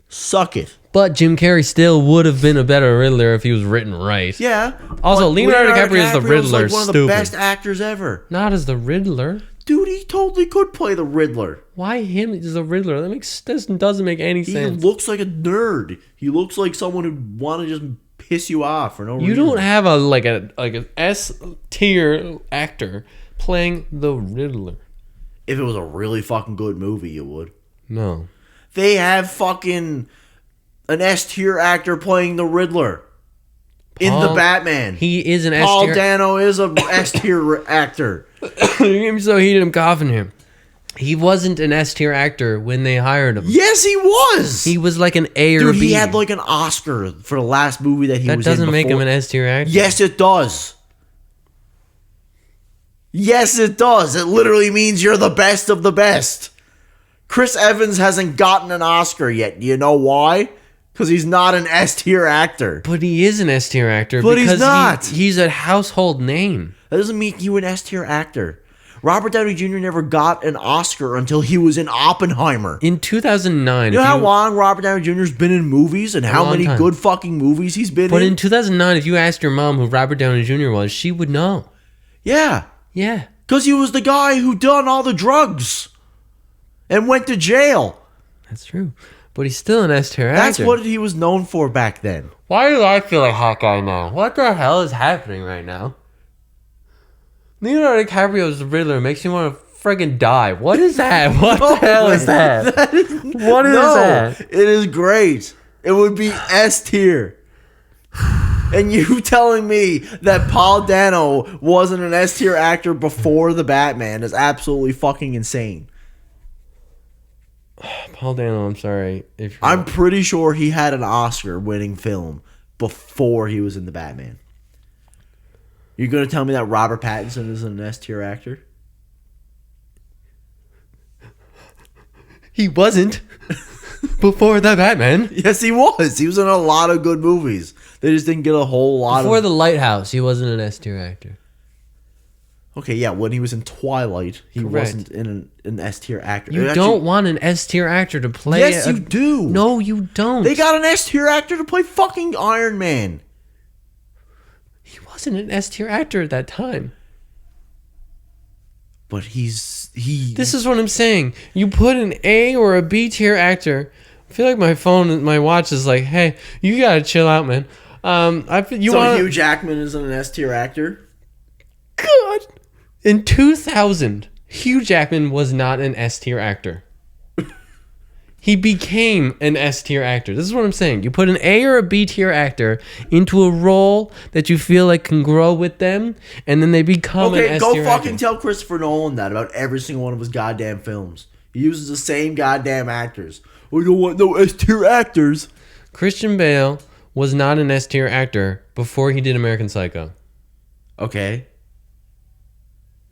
Suck it. But Jim Carrey still would have been a better Riddler if he was written right. Yeah. Also, But Leonardo DiCaprio is the DiCaprio's Riddler. like one of the Stupid. best actors ever. Not as the Riddler. Dude, he totally could play the Riddler. Why him as the Riddler? This doesn't make any He sense. looks like a nerd. He looks like someone who'd want to just piss you off for no reason. You don't have an S tier actor playing the Riddler. If it was a really fucking good movie, you would. No. They have fucking an S tier actor playing the Riddler in the Batman. He is an S Paul tier. Dano is a S tier actor. You're getting so heated, I'm coughing here. He wasn't an S tier actor when they hired him. Yes, he was. He was like an A or Dude, B. he had like an Oscar for the last movie that he that was in. doesn't make him before. an S tier actor. Yes, it does. Yes, it does. It literally means you're the best of the best. Chris Evans hasn't gotten an Oscar yet. Do you know why? Because he's not an S tier actor. But he is an S tier actor. But he's because not. He's a household name. That doesn't make you an S tier actor. Robert Downey Jr. never got an Oscar until he was in Oppenheimer. In 2009, You know how long Robert Downey Jr.'s been in movies and how long many time. good fucking movies he's been But in? in 2009, if you asked your mom who Robert Downey Jr. was, she would know. Yeah. Yeah. Because he was the guy who done all the drugs and went to jail. That's true. But he's still an S tier actor. That's what he was known for back then. Why do I feel like Hawkeye now? What the hell is happening right now? Leonardo DiCaprio's the Riddler makes me want to friggin' die. What is that? What the hell is that? What is that? It is great. It would be S tier. And you telling me that Paul Dano wasn't an S tier actor before the Batman is absolutely fucking insane. Paul Dano, I'm sorry. If you're I'm pretty sure he had an Oscar winning film before he was in the Batman. You're going to tell me that Robert Pattinson is an S tier actor? He wasn't before the Batman. Yes, he was. He was in a lot of good movies. They just didn't get a whole lot Before of... The Lighthouse, he wasn't an S tier actor. Okay, yeah, when he was in Twilight, he Correct. wasn't an S tier actor. You Actually, don't want an S tier actor to play. Yes, you do. No, you don't. They got an S tier actor to play fucking Iron Man. He wasn't an S tier actor at that time. But This is what I'm saying. You put an A or a B tier actor. I feel like my watch is like, hey, you gotta chill out, man. Hugh Jackman is an S tier actor? God. In 2000, Hugh Jackman was not an S tier actor. He became an S tier actor. This is what I'm saying. You put an A or a B tier actor into a role that you feel like can grow with them, and then they become an Okay, S go tier fucking actor. tell Christopher Nolan that about every single one of his goddamn films. He uses the same goddamn actors. We don't want no S tier actors. Christian Bale was not an S tier actor before he did American Psycho. Okay.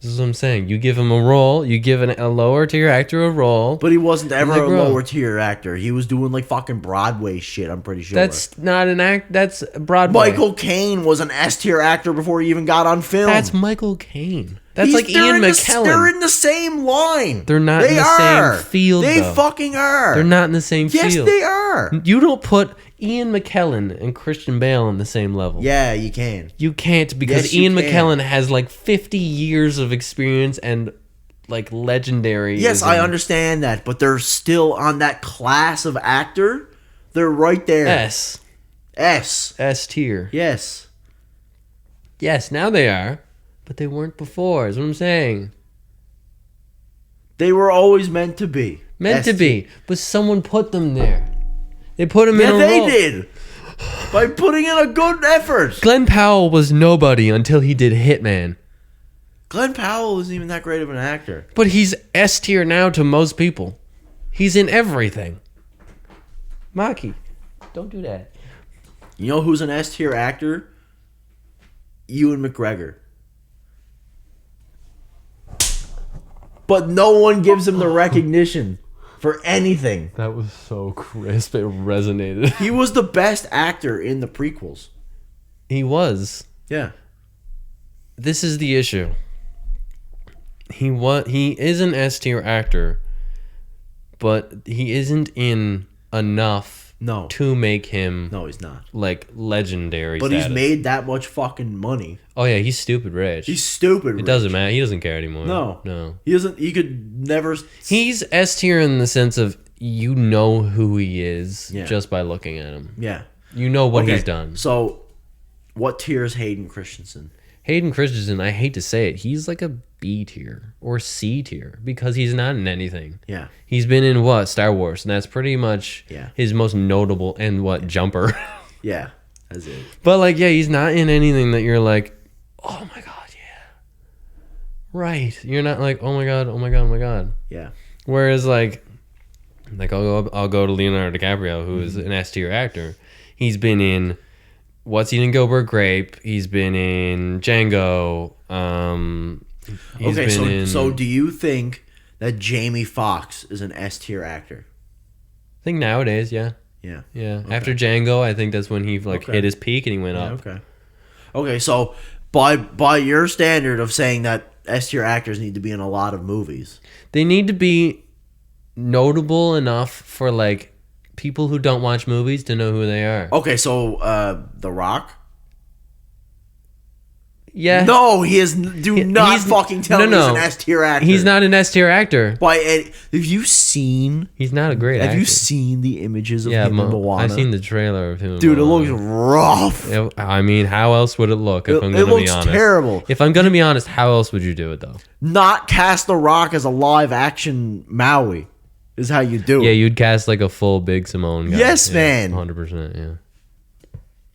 This is what I'm saying. You give him a role, you give a lower tier actor a role. But he wasn't ever They a grow. lower tier actor. He was doing like fucking Broadway shit, I'm pretty sure. That's not an act. That's Broadway. Michael Caine was an S tier actor before he even got on film. That's Michael Caine. That's He's- like Ian McKellen. They're in the same line. They're not in the same field, They though. fucking are. They're not in the same Yes, field. they are. You don't put Ian McKellen and Christian Bale on the same level. Yeah, you can. You can't because Yes, you Ian can. McKellen has like 50 years of experience and like legendary. Yes, I understand that, but they're still on that class of actor. They're right there. S tier. Yes. Yes, now they are, but they weren't before. Is what I'm saying. They were always meant to be. Meant to S be, but someone put them there. They put them Yeah, in a they role. did. By putting in a good effort. Glenn Powell was nobody until he did Hitman. Glenn Powell isn't even that great of an actor. But he's S tier now to most people. He's in everything. Maki, don't do that. You know who's an S tier actor? Ewan McGregor. But no one gives him the recognition for anything. That was so crisp. It resonated. He was the best actor in the prequels. He was. Yeah. This is the issue. He is an S tier actor, but he isn't in enough to make him No, he's not. like legendary. But status. he's made that much fucking money. Oh yeah, he's stupid rich. He's stupid rich. It doesn't matter. He doesn't care anymore. No. He doesn't. He could never. He's S tier in the sense of you know who he is Yeah. just by looking at him. Yeah. You know what he's done. So, what tier is Hayden Christensen? Hayden Christensen, I hate to say it, he's like a B tier or C tier because he's not in anything. Yeah. He's been in what? Star Wars, and that's pretty much his most notable and what? Jumper. Yeah. That's it. But like, yeah, he's not in anything that you're like, oh my god, yeah. Right. You're not like, oh my god, oh my god, oh my god. Yeah. Whereas like I'll go to Leonardo DiCaprio, who is an S tier actor. He's been in What's Eating Gilbert Grape. He's been in Django. So do you think that Jamie Foxx is an S tier actor? I think nowadays, yeah. Yeah. Yeah. Okay. After Django, I think that's when he hit his peak and he went up. Okay. Okay, so by your standard of saying that S tier actors need to be in a lot of movies. They need to be notable enough for like people who don't watch movies to know who they are. Okay, so The Rock? Yeah. No, he's fucking tell me he's an S tier actor. He's not an S tier actor. Have you seen? He's not a great actor. Have you seen the images of him in Moana? I've seen the trailer of him. Dude, it looks rough. I mean, how else would it look? If I'm going to be honest, it looks terrible. If I'm going to be honest, how else would you do it though? Not cast The Rock as a live action Maui is how you do it. Yeah, you'd cast like a full Big Simone guy. Yes, man. 100%. Yeah.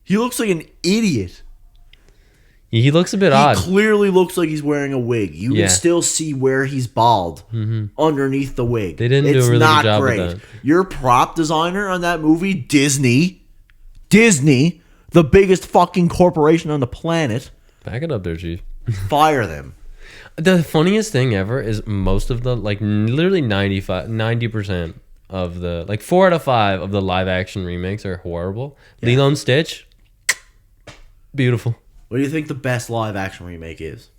He looks like an idiot. He looks a bit odd. He clearly looks like he's wearing a wig. You can still see where he's bald underneath the wig. They didn't do a really good job with that. Your prop designer on that movie, Disney, the biggest fucking corporation on the planet. Back it up there, Chief. Fire them. The funniest thing ever is most of the, like, literally 90% of the, like, 4 out of 5 of the live action remakes are horrible. Yeah. Lilo and Stitch, beautiful. What do you think the best live action remake is?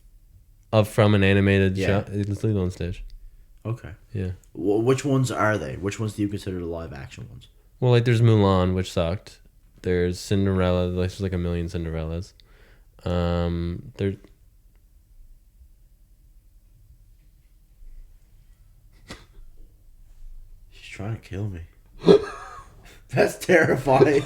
From an animated show? It's Lilo and Stitch. Okay. Yeah. Well, which ones are they? Which ones do you consider the live action ones? Well, like, there's Mulan, which sucked. There's Cinderella. There's like a million Cinderellas. There's... She's trying to kill me. That's terrifying.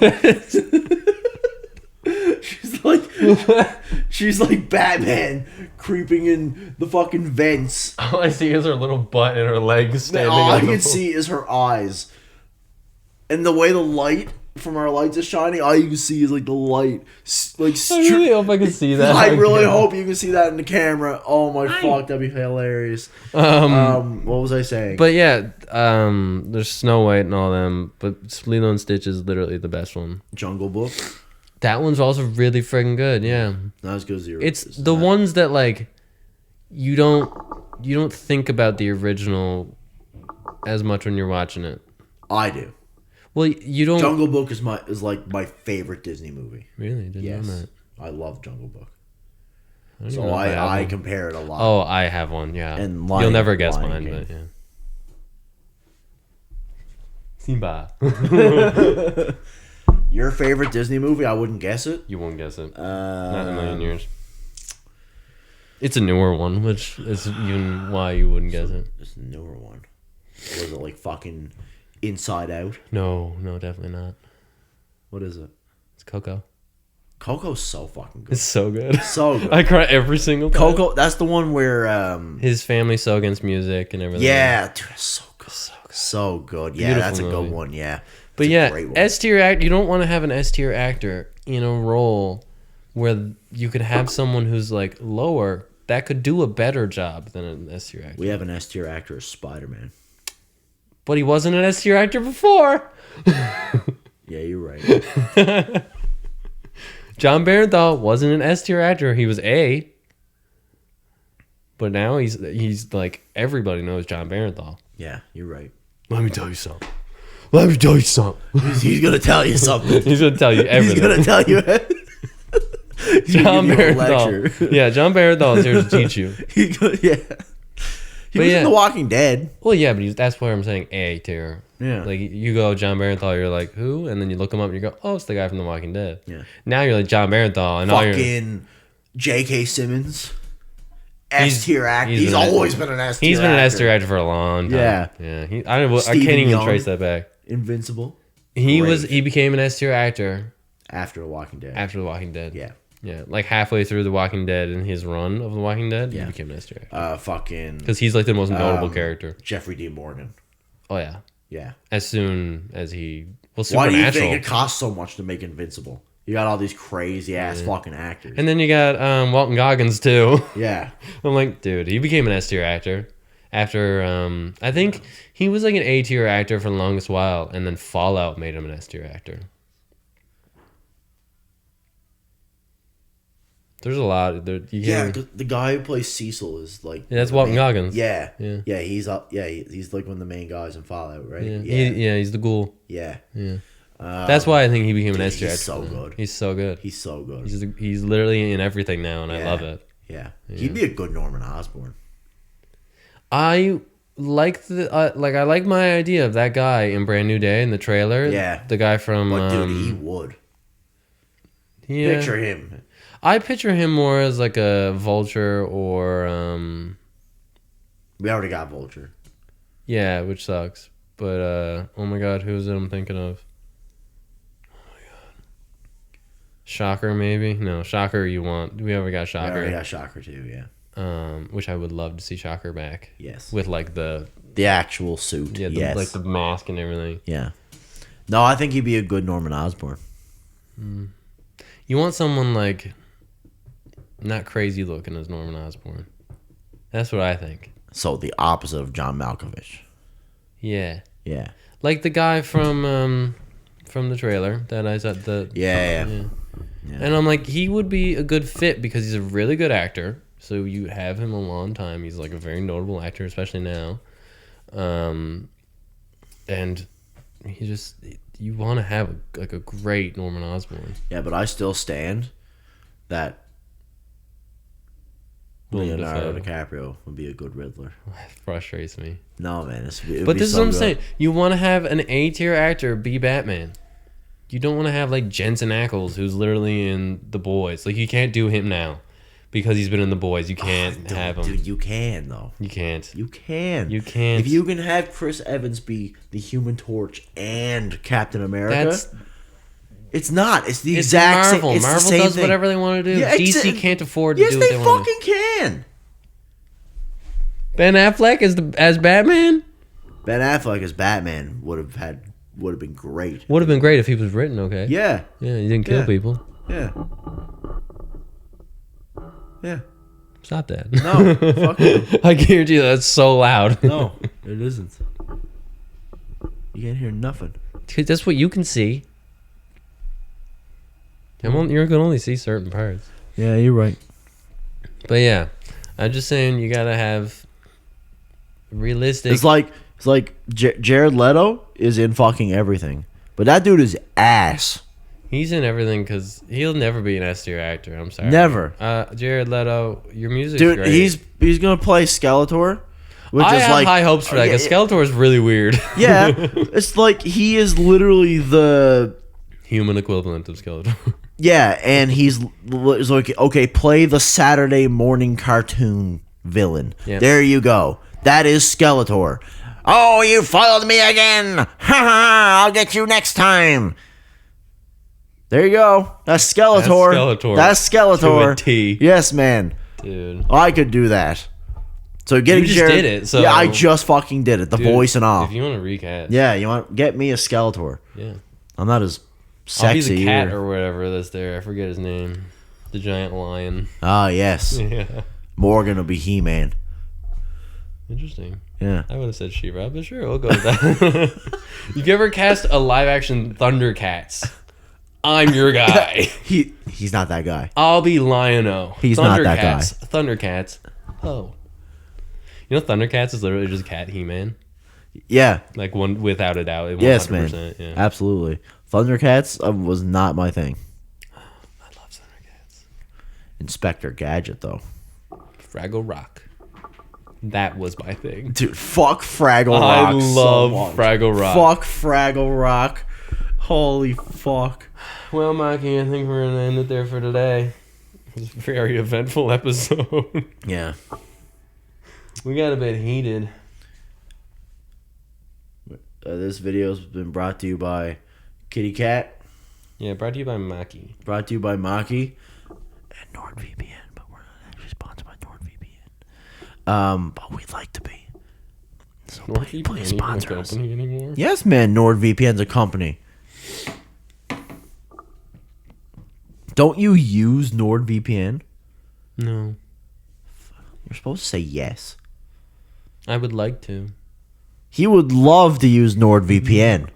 She's like Batman creeping in the fucking vents. All I see is her little butt and her legs standing All I on can see is her eyes. And the way the light from our lights is shining, all you can see is like the light. Like, I really hope I can see that. I really hope you can see that in the camera. Oh my fuck, that'd be hilarious. What was I saying? But yeah, there's Snow White and all them, but Lilo and Stitch is literally the best one. Jungle Book. That one's also really friggin' good, yeah. Not as good as the original. It's the ones that like you don't think about the original as much when you're watching it. I do. Well, you don't. Jungle Book is like my favorite Disney movie. Really? Didn't know that. I love Jungle Book. So I compare it a lot. Oh, I have one, yeah. And you'll never guess Lion mine, but yeah. Simba. Your favorite Disney movie? I wouldn't guess it. You won't guess it. Not in a million years. It's a newer one, which is even why you wouldn't guess it. It's a newer one. Was it like fucking Inside Out? No, definitely not. What is it? It's Coco. Coco's so fucking good. It's so good. So good. I cry every single time. Coco, that's the one where his family's so against music and everything. Yeah, dude, it's so good. So good. Yeah, Beautiful that's a movie. good one, yeah. But yeah, S tier actor. You don't want to have an S tier actor in a role where you could have someone who's like lower that could do a better job than an S tier actor. We have an S tier actor as Spider-Man. But he wasn't an S tier actor before. Yeah, you're right. John Barenthal wasn't an S tier actor. He was A. But now he's like, everybody knows John Barenthal. Yeah, you're right. Let me tell you something. Let me tell you something. He's gonna tell you something. He's gonna tell you everything. He's gonna tell you. John Barenthal. Yeah, John Barenthal is here to teach you. He's gonna, yeah. He was in The Walking Dead. Well, yeah, but that's why I'm saying A tier. Yeah. Like, you go John Barenthal, you're like, who? And then you look him up and you go, oh, it's the guy from The Walking Dead. Yeah. Now you're like John Barenthal. And all Fucking J.K. Simmons. S tier actor. He's always been an S tier actor. He's been an S tier actor for a long time. Yeah. Yeah. I can't even trace that back. Invincible. He became an S tier actor after The Walking Dead. after The Walking Dead. Yeah. Yeah. Like halfway through The Walking Dead and his run of The Walking Dead, he became an S tier actor. Fucking. Because he's like the most notable character. Jeffrey D. Morgan. Oh, yeah. Yeah. As soon as he. Well, Why Supernatural. do you think it costs so much to make Invincible? You got all these crazy ass fucking actors. And then you got Walton Goggins, too. Yeah. I'm like, dude, he became an S tier actor after I think he was like an A tier actor for the longest while, and then Fallout made him an S tier actor. There's a lot. The guy who plays Cecil is like. Yeah, that's Walton Goggins. Yeah. Yeah. Yeah, he's up. Yeah, he's like one of the main guys in Fallout, right? Yeah. He's the ghoul. Yeah. Yeah. That's why I think he became an S tier actor. He's so good. He's so good. He's so good. He's literally in everything now, and I love it. Yeah. He'd be a good Norman Osborn. I like I like my idea of that guy in Brand New Day in the trailer. Yeah. The guy from. But dude, he would. Yeah. Picture him. I picture him more as like a Vulture or We already got Vulture. yeah, which sucks. But oh my god, who's it I'm thinking of? Oh my god. Shocker maybe? No, Shocker we already got Shocker. We already got Shocker too, yeah. Which I would love to see Shocker back. Yes. With like the actual suit. yeah, like the mask and everything. Yeah. No, I think he'd be a good Norman Osborn. You want someone like not crazy looking as Norman Osborn. That's what I think. So the opposite of John Malkovich. Yeah. Yeah. Like the guy from the trailer that I said Yeah. And I'm like, he would be a good fit because he's a really good actor. So you have him a long time. He's like a very notable actor, especially now. And he just, you want to have a great Norman Osborn. Yeah, but I still stand that Leonardo DiCaprio would be a good Riddler. It frustrates me. No, man. But this is what I'm saying. You want to have an A-tier actor be Batman. You don't want to have like Jensen Ackles, who's literally in The Boys. Like, you can't do him now because he's been in The Boys. You can't have him. Dude, you can, though. You can't. You can. You can't. If you can have Chris Evans be the Human Torch and Captain America, it's not. It's the exact Marvel. same. It's Marvel the same does thing. whatever they want to do. Yeah, DC can't afford to yes, do what they want to do. Yes, they fucking can. Ben Affleck as Batman? Ben Affleck as Batman would have been great. Would have been great if he was written okay. Yeah. Yeah, he didn't kill people. Yeah. Yeah. Stop that. No. Fuck you. I guarantee you that's so loud. No, it isn't. You can't hear nothing. Because that's what you can see. You're going to only see certain parts. Yeah, you're right. But yeah, I'm just saying you got to have realistic. It's like Jared Leto is in fucking everything, but that dude is ass. He's in everything because he'll never be an S-tier actor. I'm sorry. Never. Jared Leto, your music's Dude, great. he's gonna play Skeletor, which I is have like high hopes for that because Skeletor is really weird. Yeah, it's like he is literally the human equivalent of Skeletor. Yeah, and he's like, okay, play the Saturday morning cartoon villain. Yeah. There you go. That is Skeletor. Oh, you foiled me again. Ha ha, I'll get you next time. There you go. That's Skeletor. That's Skeletor. To a T. Yes, man. Dude. I could do that. So getting You just Jared, did it, so- yeah, I just fucking did it. The Dude, voice and all. If you want to recast. Yeah, you want get me a Skeletor. Yeah. I'm not as I'll be sexy. the cat either. or whatever that's there. I forget his name. The giant lion. Ah, yes. Yeah. Morgan will be He-Man. Interesting. Yeah. I would have said She-Ra, but sure, we'll go with that. You ever cast a live-action Thundercats? I'm your guy. He's not that guy. I'll be Lion-O. He's not that guy. Thundercats. Oh. You know Thundercats is literally just Cat He-Man? Yeah. Like, one without a doubt. 100%, Yes, man. Yeah. Absolutely. Thundercats was not my thing. I love Thundercats. Inspector Gadget, though. Fraggle Rock. That was my thing. Dude, fuck Fraggle Rock. I love Fraggle Rock. Fuck Fraggle Rock. Holy fuck. Well, Mikey, I think we're going to end it there for today. It was a very eventful episode. Yeah. We got a bit heated. This video's been brought to you by Kitty Cat. Yeah, brought to you by Maki. Brought to you by Maki. And NordVPN. But we're not actually sponsored by NordVPN. But we'd like to be. So please sponsor us. Anymore? Yes, man. NordVPN's a company. Don't you use NordVPN? No. You're supposed to say yes. I would like to. He would love to use NordVPN.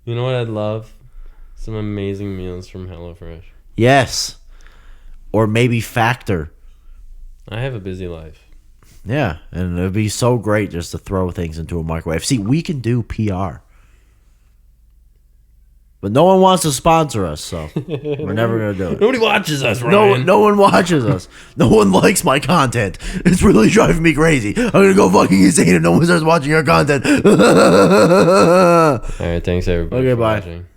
You know what I'd love? Some amazing meals from HelloFresh. Yes. Or maybe Factor. I have a busy life. Yeah, and it'd be so great just to throw things into a microwave. See, we can do PR. But no one wants to sponsor us, so we're never going to do it. Nobody watches us, Ryan. No one watches us. No one likes my content. It's really driving me crazy. I'm going to go fucking insane if no one starts watching our content. All right, thanks everybody Okay, for bye. watching.